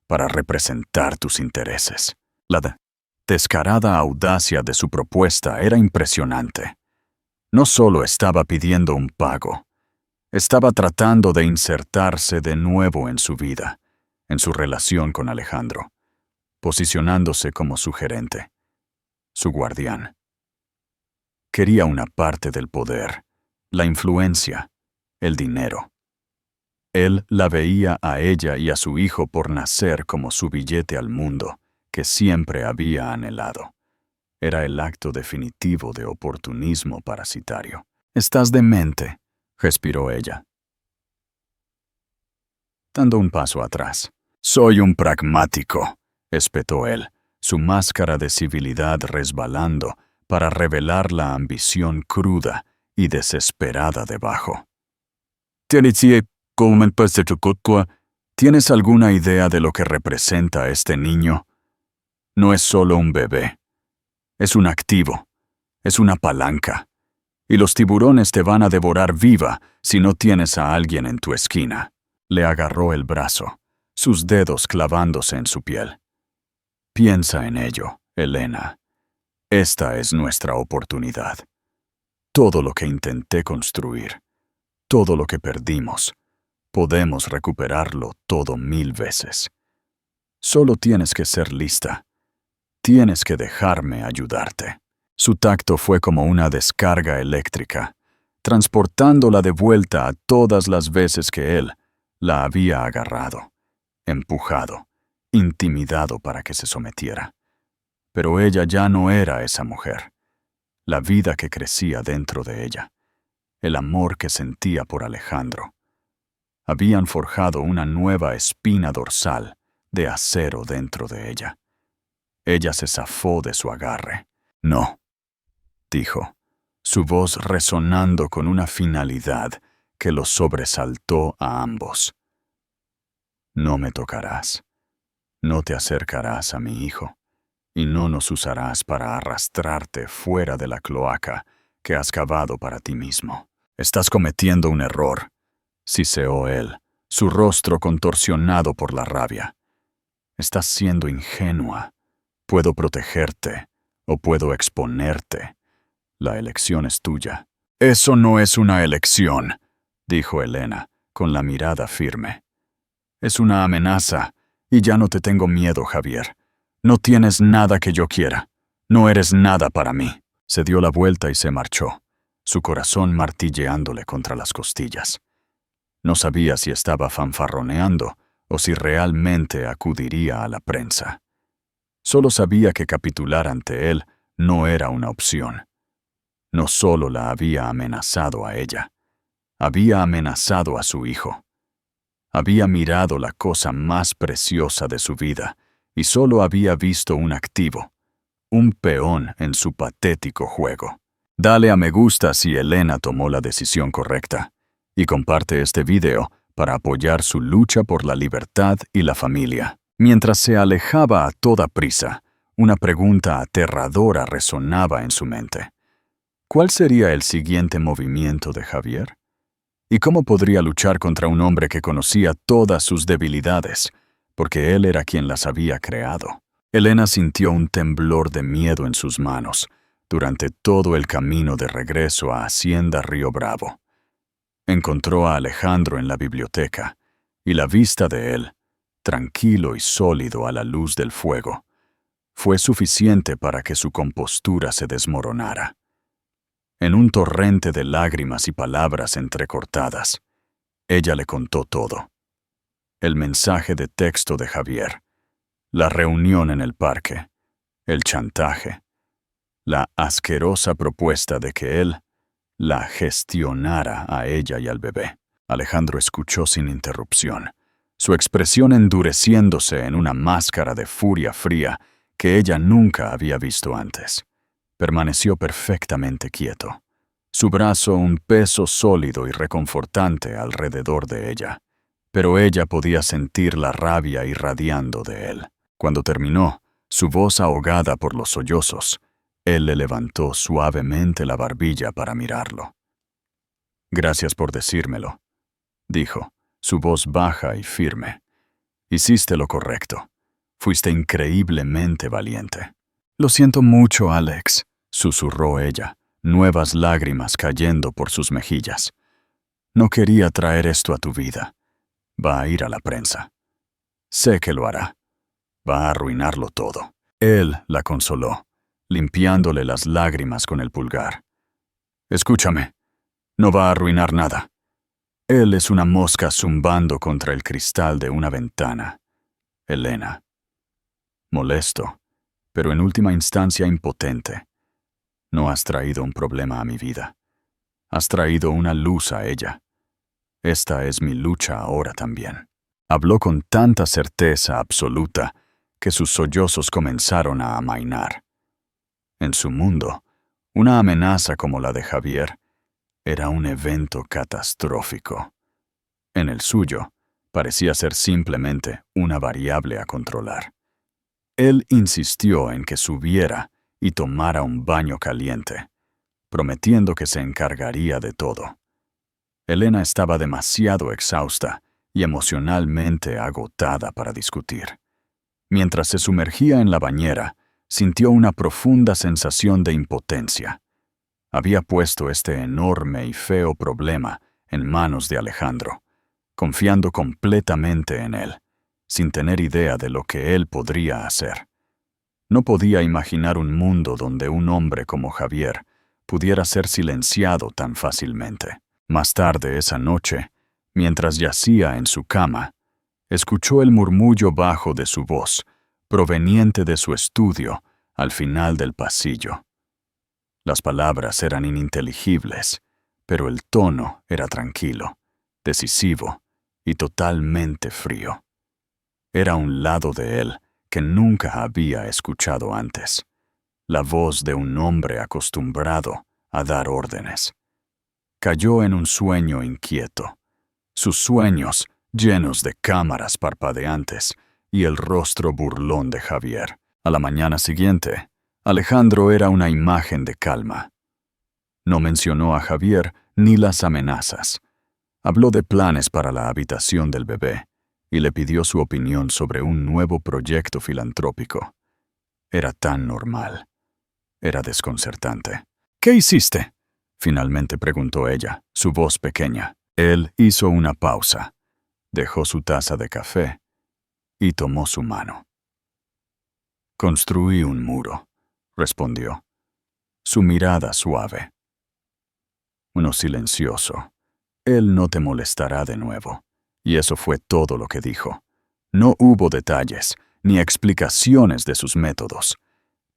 para representar tus intereses». La descarada audacia de su propuesta era impresionante. No solo estaba pidiendo un pago, estaba tratando de insertarse de nuevo en su vida, en su relación con Alejandro, posicionándose como su gerente, su guardián. Quería una parte del poder, la influencia, el dinero. Él la veía a ella y a su hijo por nacer como su billete al mundo, que siempre había anhelado. Era el acto definitivo de oportunismo parasitario. «Estás demente», respiró ella, dando un paso atrás. «Soy un pragmático», espetó él, su máscara de civilidad resbalando para revelar la ambición cruda y desesperada debajo. ¿Tienes alguna idea de lo que representa este niño? No es solo un bebé. Es un activo. Es una palanca. Y los tiburones te van a devorar viva si no tienes a alguien en tu esquina». Le agarró el brazo, sus dedos clavándose en su piel. «Piensa en ello, Elena. Esta es nuestra oportunidad. Todo lo que intenté construir, todo lo que perdimos, podemos recuperarlo todo 1000 veces. Solo tienes que ser lista. Tienes que dejarme ayudarte». Su tacto fue como una descarga eléctrica, transportándola de vuelta a todas las veces que él la había agarrado, empujado, intimidado para que se sometiera. Pero ella ya no era esa mujer. La vida que crecía dentro de ella, el amor que sentía por Alejandro, habían forjado una nueva espina dorsal de acero dentro de ella. Ella se zafó de su agarre. «No», dijo, su voz resonando con una finalidad que los sobresaltó a ambos. No me tocarás. No te acercarás a mi hijo, y no nos usarás para arrastrarte fuera de la cloaca que has cavado para ti mismo. Estás cometiendo un error, siseó él, su rostro contorsionado por la rabia. Estás siendo ingenua. Puedo protegerte o puedo exponerte. La elección es tuya. Eso no es una elección, dijo Elena, con la mirada firme. Es una amenaza, y ya no te tengo miedo, Javier. No tienes nada que yo quiera. No eres nada para mí. Se dio la vuelta y se marchó, su corazón martilleándole contra las costillas. No sabía si estaba fanfarroneando o si realmente acudiría a la prensa. Solo sabía que capitular ante él no era una opción. No solo la había amenazado a ella, había amenazado a su hijo. Había mirado la cosa más preciosa de su vida y solo había visto un activo, un peón en su patético juego. Dale a me gusta si Elena tomó la decisión correcta y comparte este video para apoyar su lucha por la libertad y la familia. Mientras se alejaba a toda prisa, una pregunta aterradora resonaba en su mente. ¿Cuál sería el siguiente movimiento de Javier? ¿Y cómo podría luchar contra un hombre que conocía todas sus debilidades, porque él era quien las había creado? Elena sintió un temblor de miedo en sus manos durante todo el camino de regreso a Hacienda Río Bravo. Encontró a Alejandro en la biblioteca, y la vista de él, tranquilo y sólido a la luz del fuego, fue suficiente para que su compostura se desmoronara. En un torrente de lágrimas y palabras entrecortadas, ella le contó todo. El mensaje de texto de Javier, la reunión en el parque, el chantaje, la asquerosa propuesta de que él la gestionara a ella y al bebé. Alejandro escuchó sin interrupción, su expresión endureciéndose en una máscara de furia fría que ella nunca había visto antes. Permaneció perfectamente quieto, su brazo un peso sólido y reconfortante alrededor de ella, pero ella podía sentir la rabia irradiando de él. Cuando terminó, su voz ahogada por los sollozos, él le levantó suavemente la barbilla para mirarlo. «Gracias por decírmelo», dijo, su voz baja y firme. «Hiciste lo correcto. Fuiste increíblemente valiente». «Lo siento mucho, Alex», susurró ella, nuevas lágrimas cayendo por sus mejillas. «No quería traer esto a tu vida. Va a ir a la prensa. Sé que lo hará. Va a arruinarlo todo». Él la consoló, limpiándole las lágrimas con el pulgar. «Escúchame, no va a arruinar nada. Él es una mosca zumbando contra el cristal de una ventana. Elena». Molesto, pero en última instancia impotente. «No has traído un problema a mi vida. Has traído una luz a ella. Esta es mi lucha ahora también». Habló con tanta certeza absoluta que sus sollozos comenzaron a amainar. En su mundo, una amenaza como la de Javier era un evento catastrófico. En el suyo, parecía ser simplemente una variable a controlar. Él insistió en que subiera y tomara un baño caliente, prometiendo que se encargaría de todo. Elena estaba demasiado exhausta y emocionalmente agotada para discutir. Mientras se sumergía en la bañera, sintió una profunda sensación de impotencia. Había puesto este enorme y feo problema en manos de Alejandro, confiando completamente en él, sin tener idea de lo que él podría hacer. No podía imaginar un mundo donde un hombre como Javier pudiera ser silenciado tan fácilmente. Más tarde esa noche, mientras yacía en su cama, escuchó el murmullo bajo de su voz, proveniente de su estudio, al final del pasillo. Las palabras eran ininteligibles, pero el tono era tranquilo, decisivo y totalmente frío. Era un lado de él que nunca había escuchado antes, la voz de un hombre acostumbrado a dar órdenes. Cayó en un sueño inquieto. Sus sueños llenos de cámaras parpadeantes y el rostro burlón de Javier. A la mañana siguiente, Alejandro era una imagen de calma. No mencionó a Javier ni las amenazas. Habló de planes para la habitación del bebé y le pidió su opinión sobre un nuevo proyecto filantrópico. Era tan normal. Era desconcertante. «¿Qué hiciste?», finalmente preguntó ella, su voz pequeña. Él hizo una pausa, dejó su taza de café y tomó su mano. «Construí un muro», respondió, su mirada suave. «Uno silencioso. Él no te molestará de nuevo». Y eso fue todo lo que dijo. No hubo detalles, ni explicaciones de sus métodos.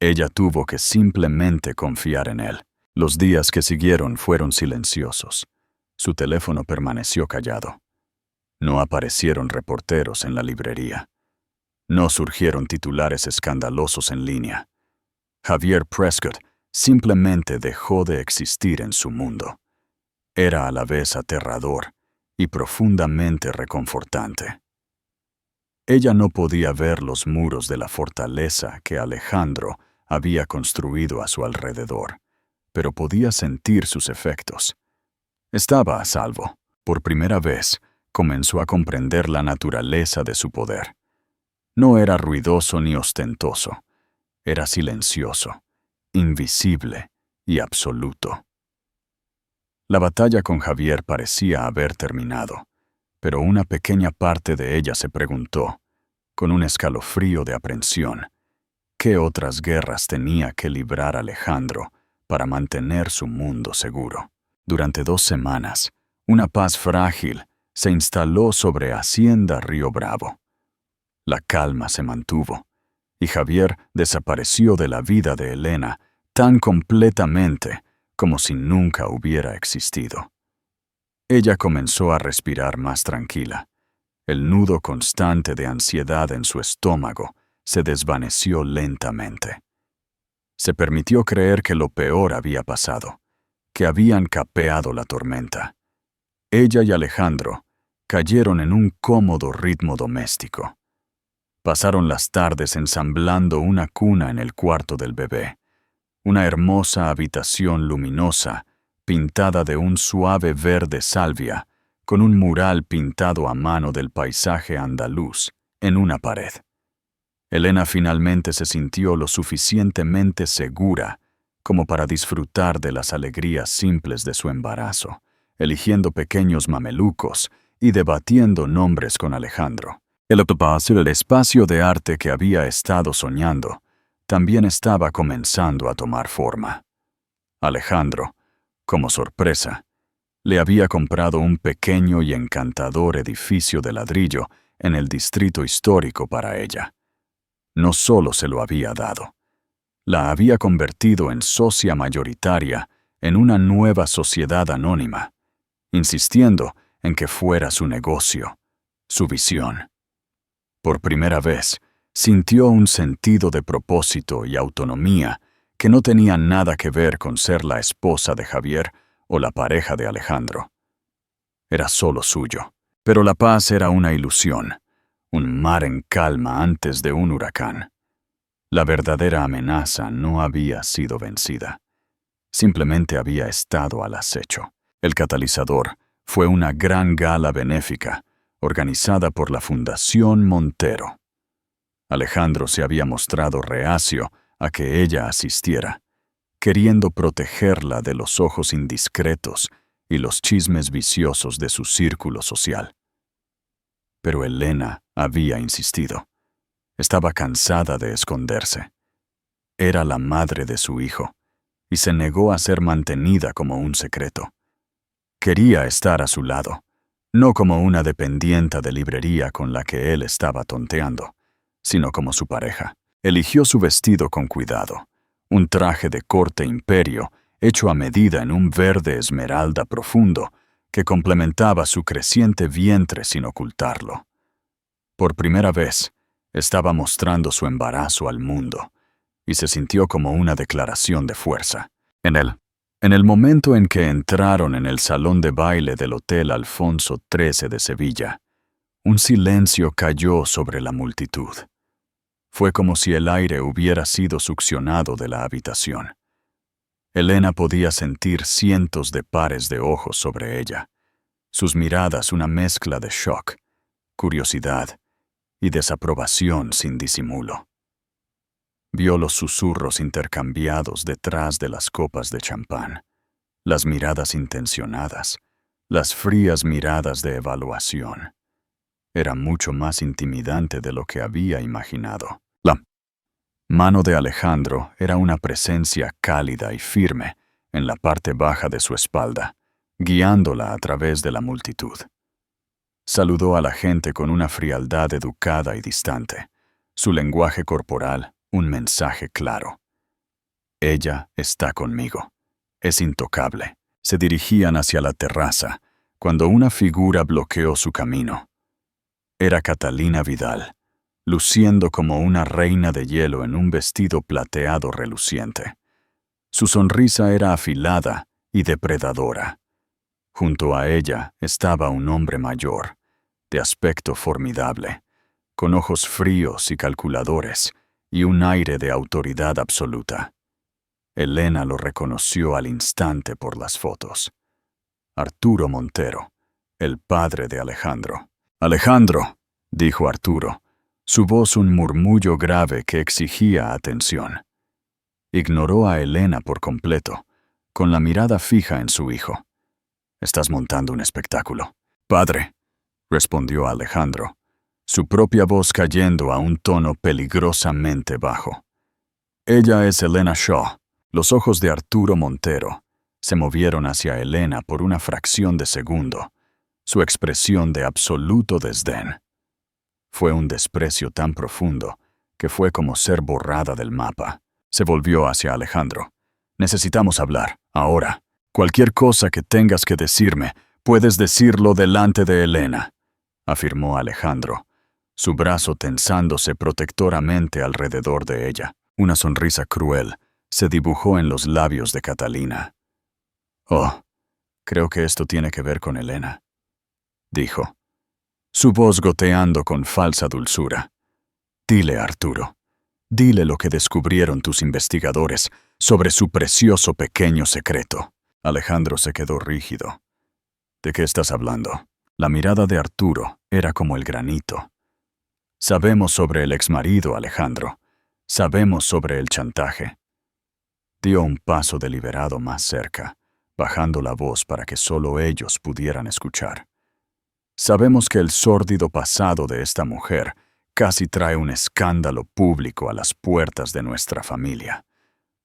Ella tuvo que simplemente confiar en él. Los días que siguieron fueron silenciosos. Su teléfono permaneció callado. No aparecieron reporteros en la librería. No surgieron titulares escandalosos en línea. Javier Prescott simplemente dejó de existir en su mundo. Era a la vez aterrador y profundamente reconfortante. Ella no podía ver los muros de la fortaleza que Alejandro había construido a su alrededor, pero podía sentir sus efectos. Estaba a salvo. Por primera vez, comenzó a comprender la naturaleza de su poder. No era ruidoso ni ostentoso. Era silencioso, invisible y absoluto. La batalla con Javier parecía haber terminado, pero una pequeña parte de ella se preguntó, con un escalofrío de aprensión, ¿qué otras guerras tenía que librar Alejandro para mantener su mundo seguro? Durante 2 semanas, una paz frágil se instaló sobre Hacienda Río Bravo. La calma se mantuvo, y Javier desapareció de la vida de Elena tan completamente como si nunca hubiera existido. Ella comenzó a respirar más tranquila. El nudo constante de ansiedad en su estómago se desvaneció lentamente. Se permitió creer que lo peor había pasado, que habían capeado la tormenta. Ella y Alejandro cayeron en un cómodo ritmo doméstico. Pasaron las tardes ensamblando una cuna en el cuarto del bebé, una hermosa habitación luminosa, pintada de un suave verde salvia, con un mural pintado a mano del paisaje andaluz en una pared. Elena finalmente se sintió lo suficientemente segura como para disfrutar de las alegrías simples de su embarazo, eligiendo pequeños mamelucos y debatiendo nombres con Alejandro. El espacio de arte que había estado soñando también estaba comenzando a tomar forma. Alejandro, como sorpresa, le había comprado un pequeño y encantador edificio de ladrillo en el distrito histórico para ella. No solo se lo había dado, la había convertido en socia mayoritaria en una nueva sociedad anónima, insistiendo en que fuera su negocio, su visión. Por primera vez, sintió un sentido de propósito y autonomía que no tenía nada que ver con ser la esposa de Javier o la pareja de Alejandro. Era solo suyo, pero la paz era una ilusión, un mar en calma antes de un huracán. La verdadera amenaza no había sido vencida. Simplemente había estado al acecho. El catalizador fue una gran gala benéfica, organizada por la Fundación Montero. Alejandro se había mostrado reacio a que ella asistiera, queriendo protegerla de los ojos indiscretos y los chismes viciosos de su círculo social. Pero Elena había insistido. Estaba cansada de esconderse. Era la madre de su hijo, y se negó a ser mantenida como un secreto. Quería estar a su lado, no como una dependienta de librería con la que él estaba tonteando, sino como su pareja. Eligió su vestido con cuidado, un traje de corte imperio hecho a medida en un verde esmeralda profundo que complementaba su creciente vientre sin ocultarlo. Por primera vez, estaba mostrando su embarazo al mundo, y se sintió como una declaración de fuerza. En el momento en que entraron en el salón de baile del Hotel Alfonso XIII de Sevilla, Un silencio cayó sobre la multitud. Fue como si el aire hubiera sido succionado de la habitación. Elena podía sentir cientos de pares de ojos sobre ella, sus miradas una mezcla de shock, curiosidad y desaprobación sin disimulo. Vio los susurros intercambiados detrás de las copas de champán, las miradas intencionadas, las frías miradas de evaluación. Era mucho más intimidante de lo que había imaginado. La mano de Alejandro era una presencia cálida y firme en la parte baja de su espalda, guiándola a través de la multitud. Saludó a la gente con una frialdad educada y distante, su lenguaje corporal un mensaje claro. Ella está conmigo. Es intocable. Se dirigían hacia la terraza, cuando una figura bloqueó su camino. Era Catalina Vidal, luciendo como una reina de hielo en un vestido plateado reluciente. Su sonrisa era afilada y depredadora. Junto a ella estaba un hombre mayor, de aspecto formidable, con ojos fríos y calculadores y un aire de autoridad absoluta. Elena lo reconoció al instante por las fotos. Arturo Montero, el padre de Alejandro. «Alejandro», dijo Arturo, su voz un murmullo grave que exigía atención. Ignoró a Elena por completo, con la mirada fija en su hijo. «Estás montando un espectáculo». «Padre», respondió Alejandro, su propia voz cayendo a un tono peligrosamente bajo. «Ella es Elena Shaw». Los ojos de Arturo Montero se movieron hacia Elena por una fracción de segundo, su expresión de absoluto desdén. Fue un desprecio tan profundo que fue como ser borrada del mapa. Se volvió hacia Alejandro. «Necesitamos hablar, ahora. Cualquier cosa que tengas que decirme, puedes decirlo delante de Elena», afirmó Alejandro, su brazo tensándose protectoramente alrededor de ella. Una sonrisa cruel se dibujó en los labios de Catalina. «Oh, creo que esto tiene que ver con Elena», dijo, su voz goteando con falsa dulzura. «Dile, Arturo, dile lo que descubrieron tus investigadores sobre su precioso pequeño secreto». Alejandro se quedó rígido. «¿De qué estás hablando?» La mirada de Arturo era como el granito. «Sabemos sobre el exmarido, Alejandro. Sabemos sobre el chantaje». Dio un paso deliberado más cerca, bajando la voz para que solo ellos pudieran escuchar. «Sabemos que el sórdido pasado de esta mujer casi trae un escándalo público a las puertas de nuestra familia.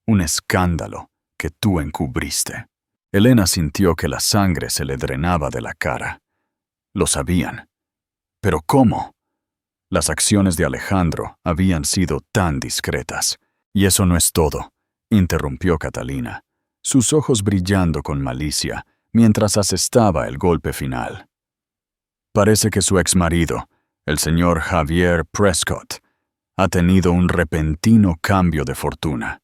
Un escándalo que tú encubriste». Elena sintió que la sangre se le drenaba de la cara. Lo sabían. ¿Pero cómo? Las acciones de Alejandro habían sido tan discretas. «Y eso no es todo», interrumpió Catalina, sus ojos brillando con malicia mientras asestaba el golpe final. «Parece que su exmarido, el señor Javier Prescott, ha tenido un repentino cambio de fortuna.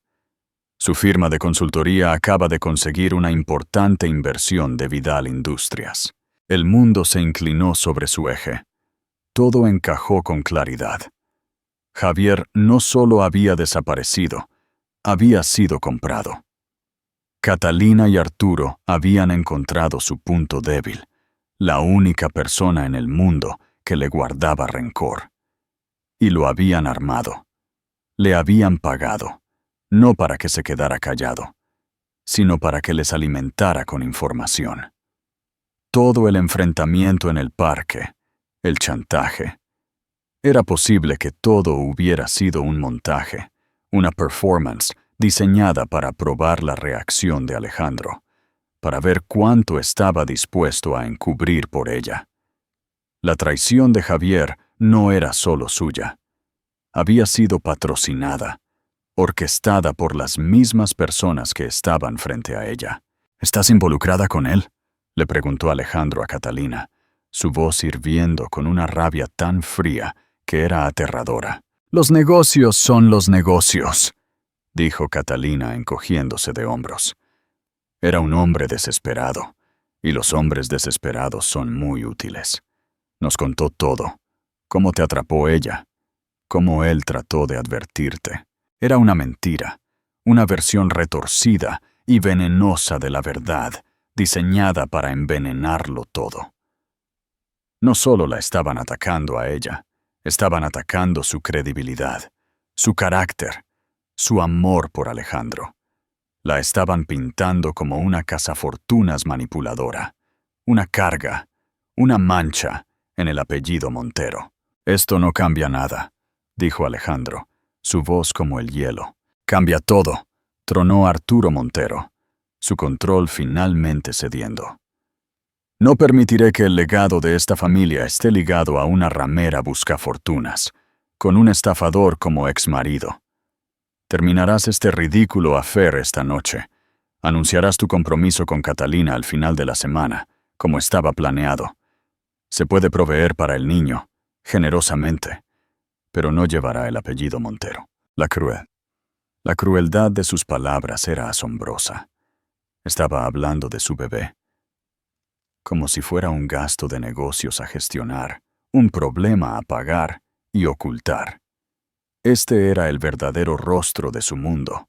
Su firma de consultoría acaba de conseguir una importante inversión de Vidal Industrias. El mundo se inclinó sobre su eje. Todo encajó con claridad. Javier no solo había desaparecido, había sido comprado. Catalina y Arturo habían encontrado su punto débil, la única persona en el mundo que le guardaba rencor. Y lo habían armado. Le habían pagado, no para que se quedara callado, sino para que les alimentara con información. Todo el enfrentamiento en el parque, el chantaje. Era posible que todo hubiera sido un montaje, una performance diseñada para probar la reacción de Alejandro, para ver cuánto estaba dispuesto a encubrir por ella. La traición de Javier no era solo suya. Había sido patrocinada, orquestada por las mismas personas que estaban frente a ella. «¿Estás involucrada con él?», le preguntó Alejandro a Catalina, su voz hirviendo con una rabia tan fría que era aterradora. «Los negocios son los negocios», dijo Catalina encogiéndose de hombros. Era un hombre desesperado, y los hombres desesperados son muy útiles. Nos contó todo. Cómo te atrapó ella. Cómo él trató de advertirte. Era una mentira, una versión retorcida y venenosa de la verdad, diseñada para envenenarlo todo. No solo la estaban atacando a ella, estaban atacando su credibilidad, su carácter, su amor por Alejandro. La estaban pintando como una cazafortunas manipuladora, una carga, una mancha en el apellido Montero. «Esto no cambia nada», dijo Alejandro, su voz como el hielo. «Cambia todo», tronó Arturo Montero, su control finalmente cediendo. «No permitiré que el legado de esta familia esté ligado a una ramera buscafortunas, con un estafador como exmarido. Terminarás este ridículo affair esta noche. Anunciarás tu compromiso con Catalina al final de la semana, como estaba planeado. Se puede proveer para el niño, generosamente, pero no llevará el apellido Montero». La crueldad de sus palabras era asombrosa. Estaba hablando de su bebé, como si fuera un gasto de negocios a gestionar, un problema a pagar y ocultar. Este era el verdadero rostro de su mundo,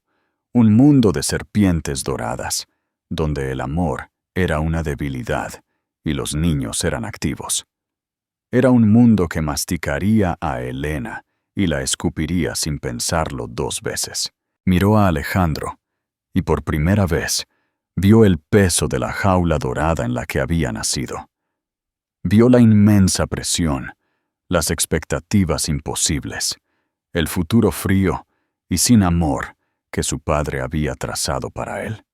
un mundo de serpientes doradas, donde el amor era una debilidad y los niños eran activos. Era un mundo que masticaría a Elena y la escupiría sin pensarlo 2 veces. Miró a Alejandro y por primera vez vio el peso de la jaula dorada en la que había nacido. Vio la inmensa presión, las expectativas imposibles, el futuro frío y sin amor que su padre había trazado para él.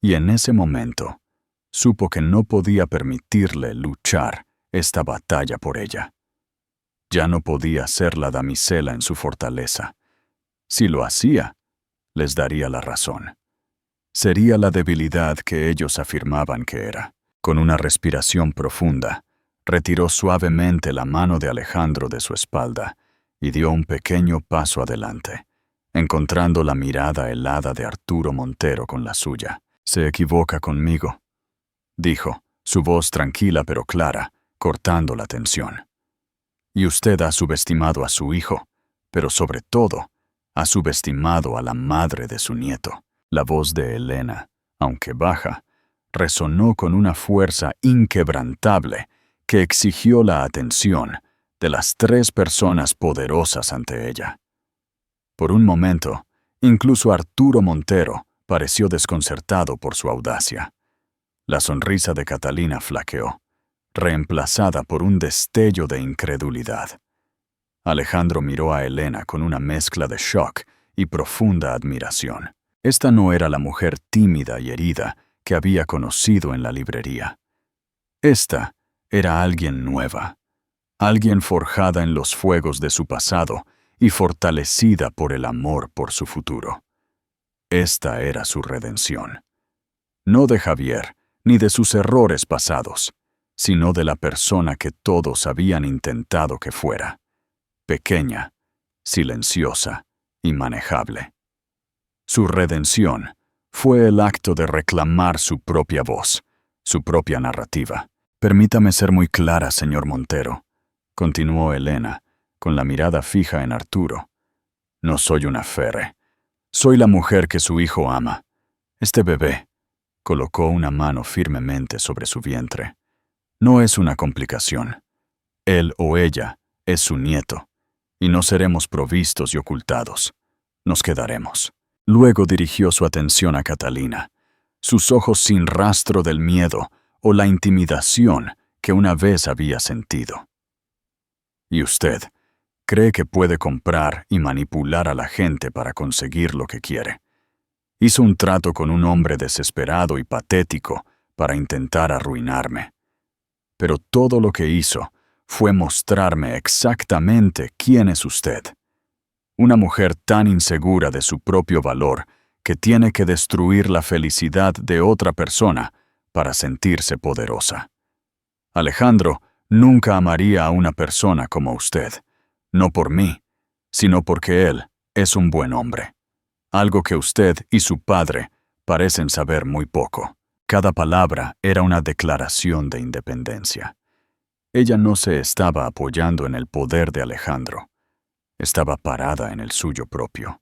Y en ese momento, supo que no podía permitirle luchar esta batalla por ella. Ya no podía ser la damisela en su fortaleza. Si lo hacía, les daría la razón. Sería la debilidad que ellos afirmaban que era. Con una respiración profunda, retiró suavemente la mano de Alejandro de su espalda y dio un pequeño paso adelante, encontrando la mirada helada de Arturo Montero con la suya. «Se equivoca conmigo», dijo, su voz tranquila pero clara, cortando la tensión. «Y usted ha subestimado a su hijo, pero sobre todo, ha subestimado a la madre de su nieto». La voz de Elena, aunque baja, resonó con una fuerza inquebrantable que exigió la atención de las 3 personas poderosas ante ella. Por un momento, incluso Arturo Montero pareció desconcertado por su audacia. La sonrisa de Catalina flaqueó, reemplazada por un destello de incredulidad. Alejandro miró a Elena con una mezcla de shock y profunda admiración. Esta no era la mujer tímida y herida que había conocido en la librería. Esta era alguien nueva, alguien forjada en los fuegos de su pasado y fortalecida por el amor por su futuro. Esta era su redención. No de Javier, ni de sus errores pasados, sino de la persona que todos habían intentado que fuera. Pequeña, silenciosa y manejable. Su redención fue el acto de reclamar su propia voz, su propia narrativa. «Permítame ser muy clara, señor Montero», continuó Elena, con la mirada fija en Arturo. «No soy una ferre. Soy la mujer que su hijo ama. Este bebé», colocó una mano firmemente sobre su vientre, «no es una complicación. Él o ella es su nieto, y no seremos provistos y ocultados. Nos quedaremos». Luego dirigió su atención a Catalina, sus ojos sin rastro del miedo o la intimidación que una vez había sentido. «¿Y usted cree que puede comprar y manipular a la gente para conseguir lo que quiere? Hizo un trato con un hombre desesperado y patético para intentar arruinarme. Pero todo lo que hizo fue mostrarme exactamente quién es usted. Una mujer tan insegura de su propio valor que tiene que destruir la felicidad de otra persona para sentirse poderosa. Alejandro nunca amaría a una persona como usted, no por mí, sino porque él es un buen hombre. Algo que usted y su padre parecen saber muy poco». Cada palabra era una declaración de independencia. Ella no se estaba apoyando en el poder de Alejandro. Estaba parada en el suyo propio.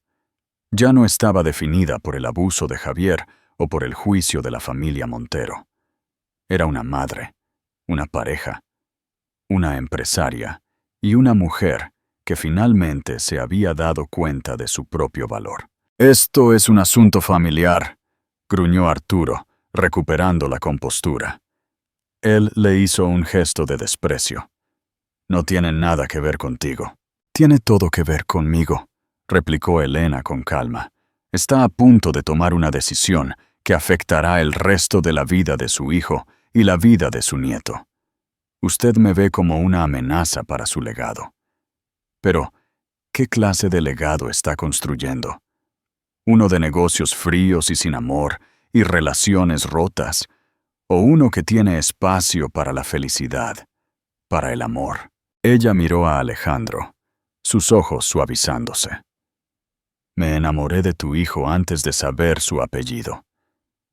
Ya no estaba definida por el abuso de Javier o por el juicio de la familia Montero. Era una madre, una pareja, una empresaria y una mujer que finalmente se había dado cuenta de su propio valor. «Esto es un asunto familiar», gruñó Arturo, recuperando la compostura. Él le hizo un gesto de desprecio. «No tiene nada que ver contigo». «Tiene todo que ver conmigo», replicó Elena con calma. «Está a punto de tomar una decisión que afectará el resto de la vida de su hijo y la vida de su nieto. Usted me ve como una amenaza para su legado. Pero, ¿qué clase de legado está construyendo? ¿Uno de negocios fríos y sin amor y relaciones rotas? ¿O uno que tiene espacio para la felicidad, para el amor?» Ella miró a Alejandro, sus ojos suavizándose. «Me enamoré de tu hijo antes de saber su apellido.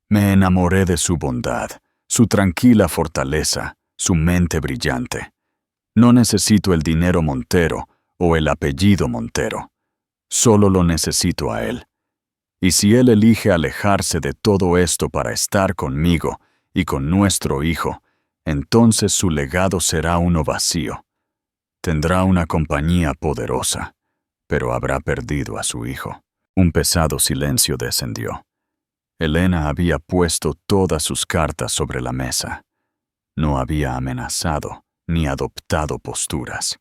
Me enamoré de su bondad, su tranquila fortaleza, su mente brillante. No necesito el dinero Montero o el apellido Montero. Solo lo necesito a él. Y si él elige alejarse de todo esto para estar conmigo y con nuestro hijo, entonces su legado será uno vacío. Tendrá una compañía poderosa, pero habrá perdido a su hijo». Un pesado silencio descendió. Elena había puesto todas sus cartas sobre la mesa. No había amenazado ni adoptado posturas.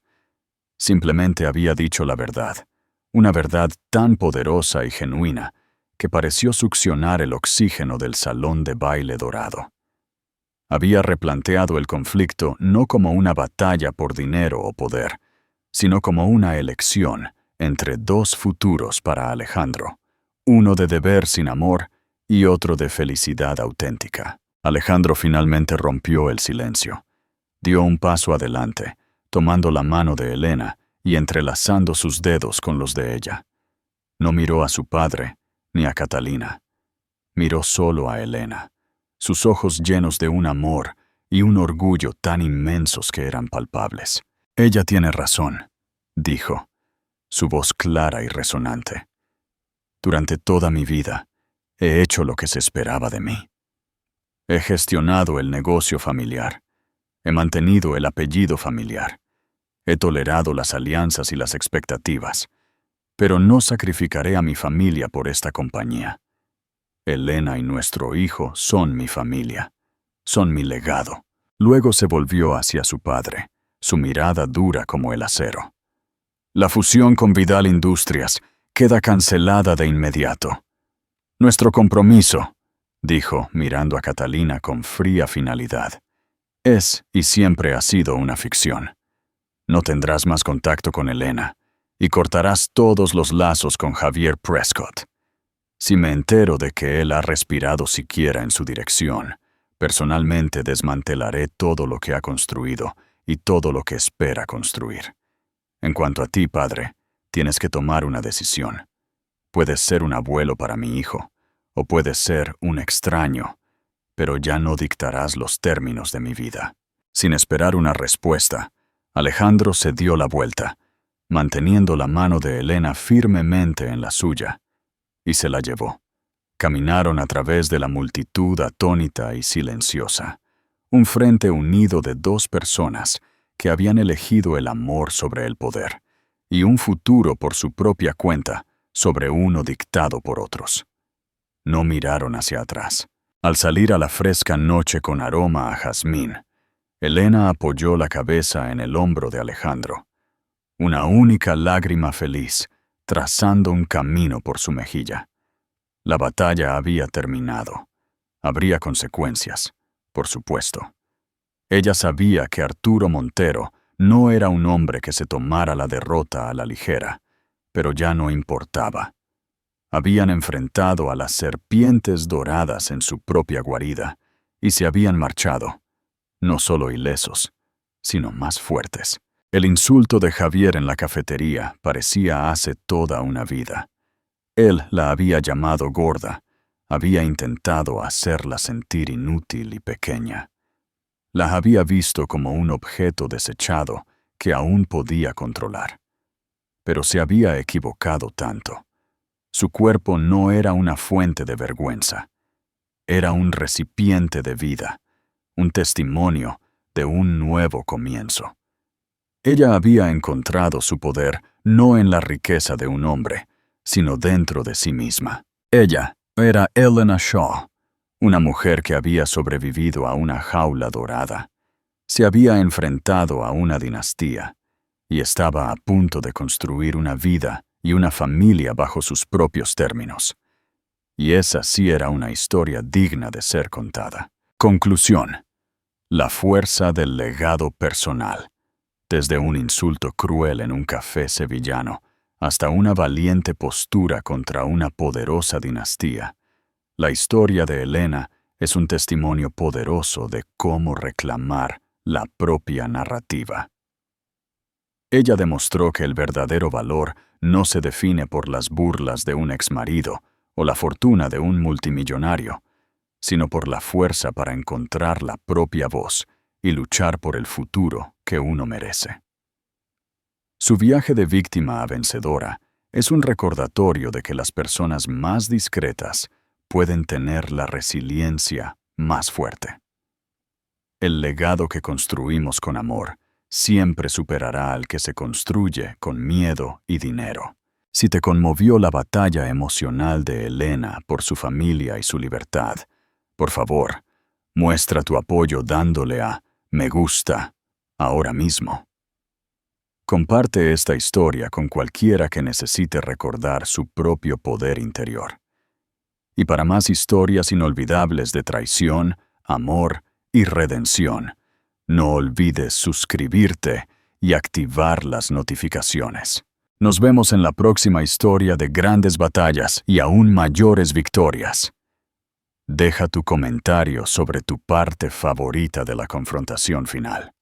Simplemente había dicho la verdad, una verdad tan poderosa y genuina que pareció succionar el oxígeno del salón de baile dorado. Había replanteado el conflicto no como una batalla por dinero o poder, sino como una elección entre dos futuros para Alejandro, uno de deber sin amor y otro de felicidad auténtica. Alejandro finalmente rompió el silencio. Dio un paso adelante, tomando la mano de Elena y entrelazando sus dedos con los de ella. No miró a su padre ni a Catalina. Miró solo a Elena, sus ojos llenos de un amor y un orgullo tan inmensos que eran palpables. «Ella tiene razón», dijo, su voz clara y resonante. «Durante toda mi vida he hecho lo que se esperaba de mí. He gestionado el negocio familiar. He mantenido el apellido familiar. He tolerado las alianzas y las expectativas. Pero no sacrificaré a mi familia por esta compañía. Elena y nuestro hijo son mi familia. Son mi legado». Luego se volvió hacia su padre, su mirada dura como el acero. «La fusión con Vidal Industrias queda cancelada de inmediato. Nuestro compromiso», dijo, mirando a Catalina con fría finalidad, «es y siempre ha sido una ficción. No tendrás más contacto con Elena y cortarás todos los lazos con Javier Prescott. Si me entero de que él ha respirado siquiera en su dirección, personalmente desmantelaré todo lo que ha construido y todo lo que espera construir. En cuanto a ti, padre, tienes que tomar una decisión. Puedes ser un abuelo para mi hijo, o puedes ser un extraño, pero ya no dictarás los términos de mi vida». Sin esperar una respuesta, Alejandro se dio la vuelta, manteniendo la mano de Elena firmemente en la suya, y se la llevó. Caminaron a través de la multitud atónita y silenciosa, un frente unido de dos personas que habían elegido el amor sobre el poder, y un futuro por su propia cuenta sobre uno dictado por otros. No miraron hacia atrás. Al salir a la fresca noche con aroma a jazmín, Elena apoyó la cabeza en el hombro de Alejandro, una única lágrima feliz trazando un camino por su mejilla. La batalla había terminado. Habría consecuencias, por supuesto. Ella sabía que Arturo Montero no era un hombre que se tomara la derrota a la ligera, pero ya no importaba. Habían enfrentado a las serpientes doradas en su propia guarida y se habían marchado, no solo ilesos, sino más fuertes. El insulto de Javier en la cafetería parecía hace toda una vida. Él la había llamado gorda, había intentado hacerla sentir inútil y pequeña. La había visto como un objeto desechado que aún podía controlar. Pero se había equivocado tanto. Su cuerpo no era una fuente de vergüenza. Era un recipiente de vida, un testimonio de un nuevo comienzo. Ella había encontrado su poder no en la riqueza de un hombre, sino dentro de sí misma. Ella era Elena Shaw, una mujer que había sobrevivido a una jaula dorada. Se había enfrentado a una dinastía y estaba a punto de construir una vida y una familia bajo sus propios términos. Y esa sí era una historia digna de ser contada. Conclusión. La fuerza del legado personal. Desde un insulto cruel en un café sevillano hasta una valiente postura contra una poderosa dinastía. La historia de Elena es un testimonio poderoso de cómo reclamar la propia narrativa. Ella demostró que el verdadero valor no se define por las burlas de un exmarido o la fortuna de un multimillonario, sino por la fuerza para encontrar la propia voz y luchar por el futuro que uno merece. Su viaje de víctima a vencedora es un recordatorio de que las personas más discretas pueden tener la resiliencia más fuerte. El legado que construimos con amor siempre superará al que se construye con miedo y dinero. Si te conmovió la batalla emocional de Elena por su familia y su libertad, por favor, muestra tu apoyo dándole a me gusta ahora mismo. Comparte esta historia con cualquiera que necesite recordar su propio poder interior. Y para más historias inolvidables de traición, amor y redención, no olvides suscribirte y activar las notificaciones. Nos vemos en la próxima historia de grandes batallas y aún mayores victorias. Deja tu comentario sobre tu parte favorita de la confrontación final.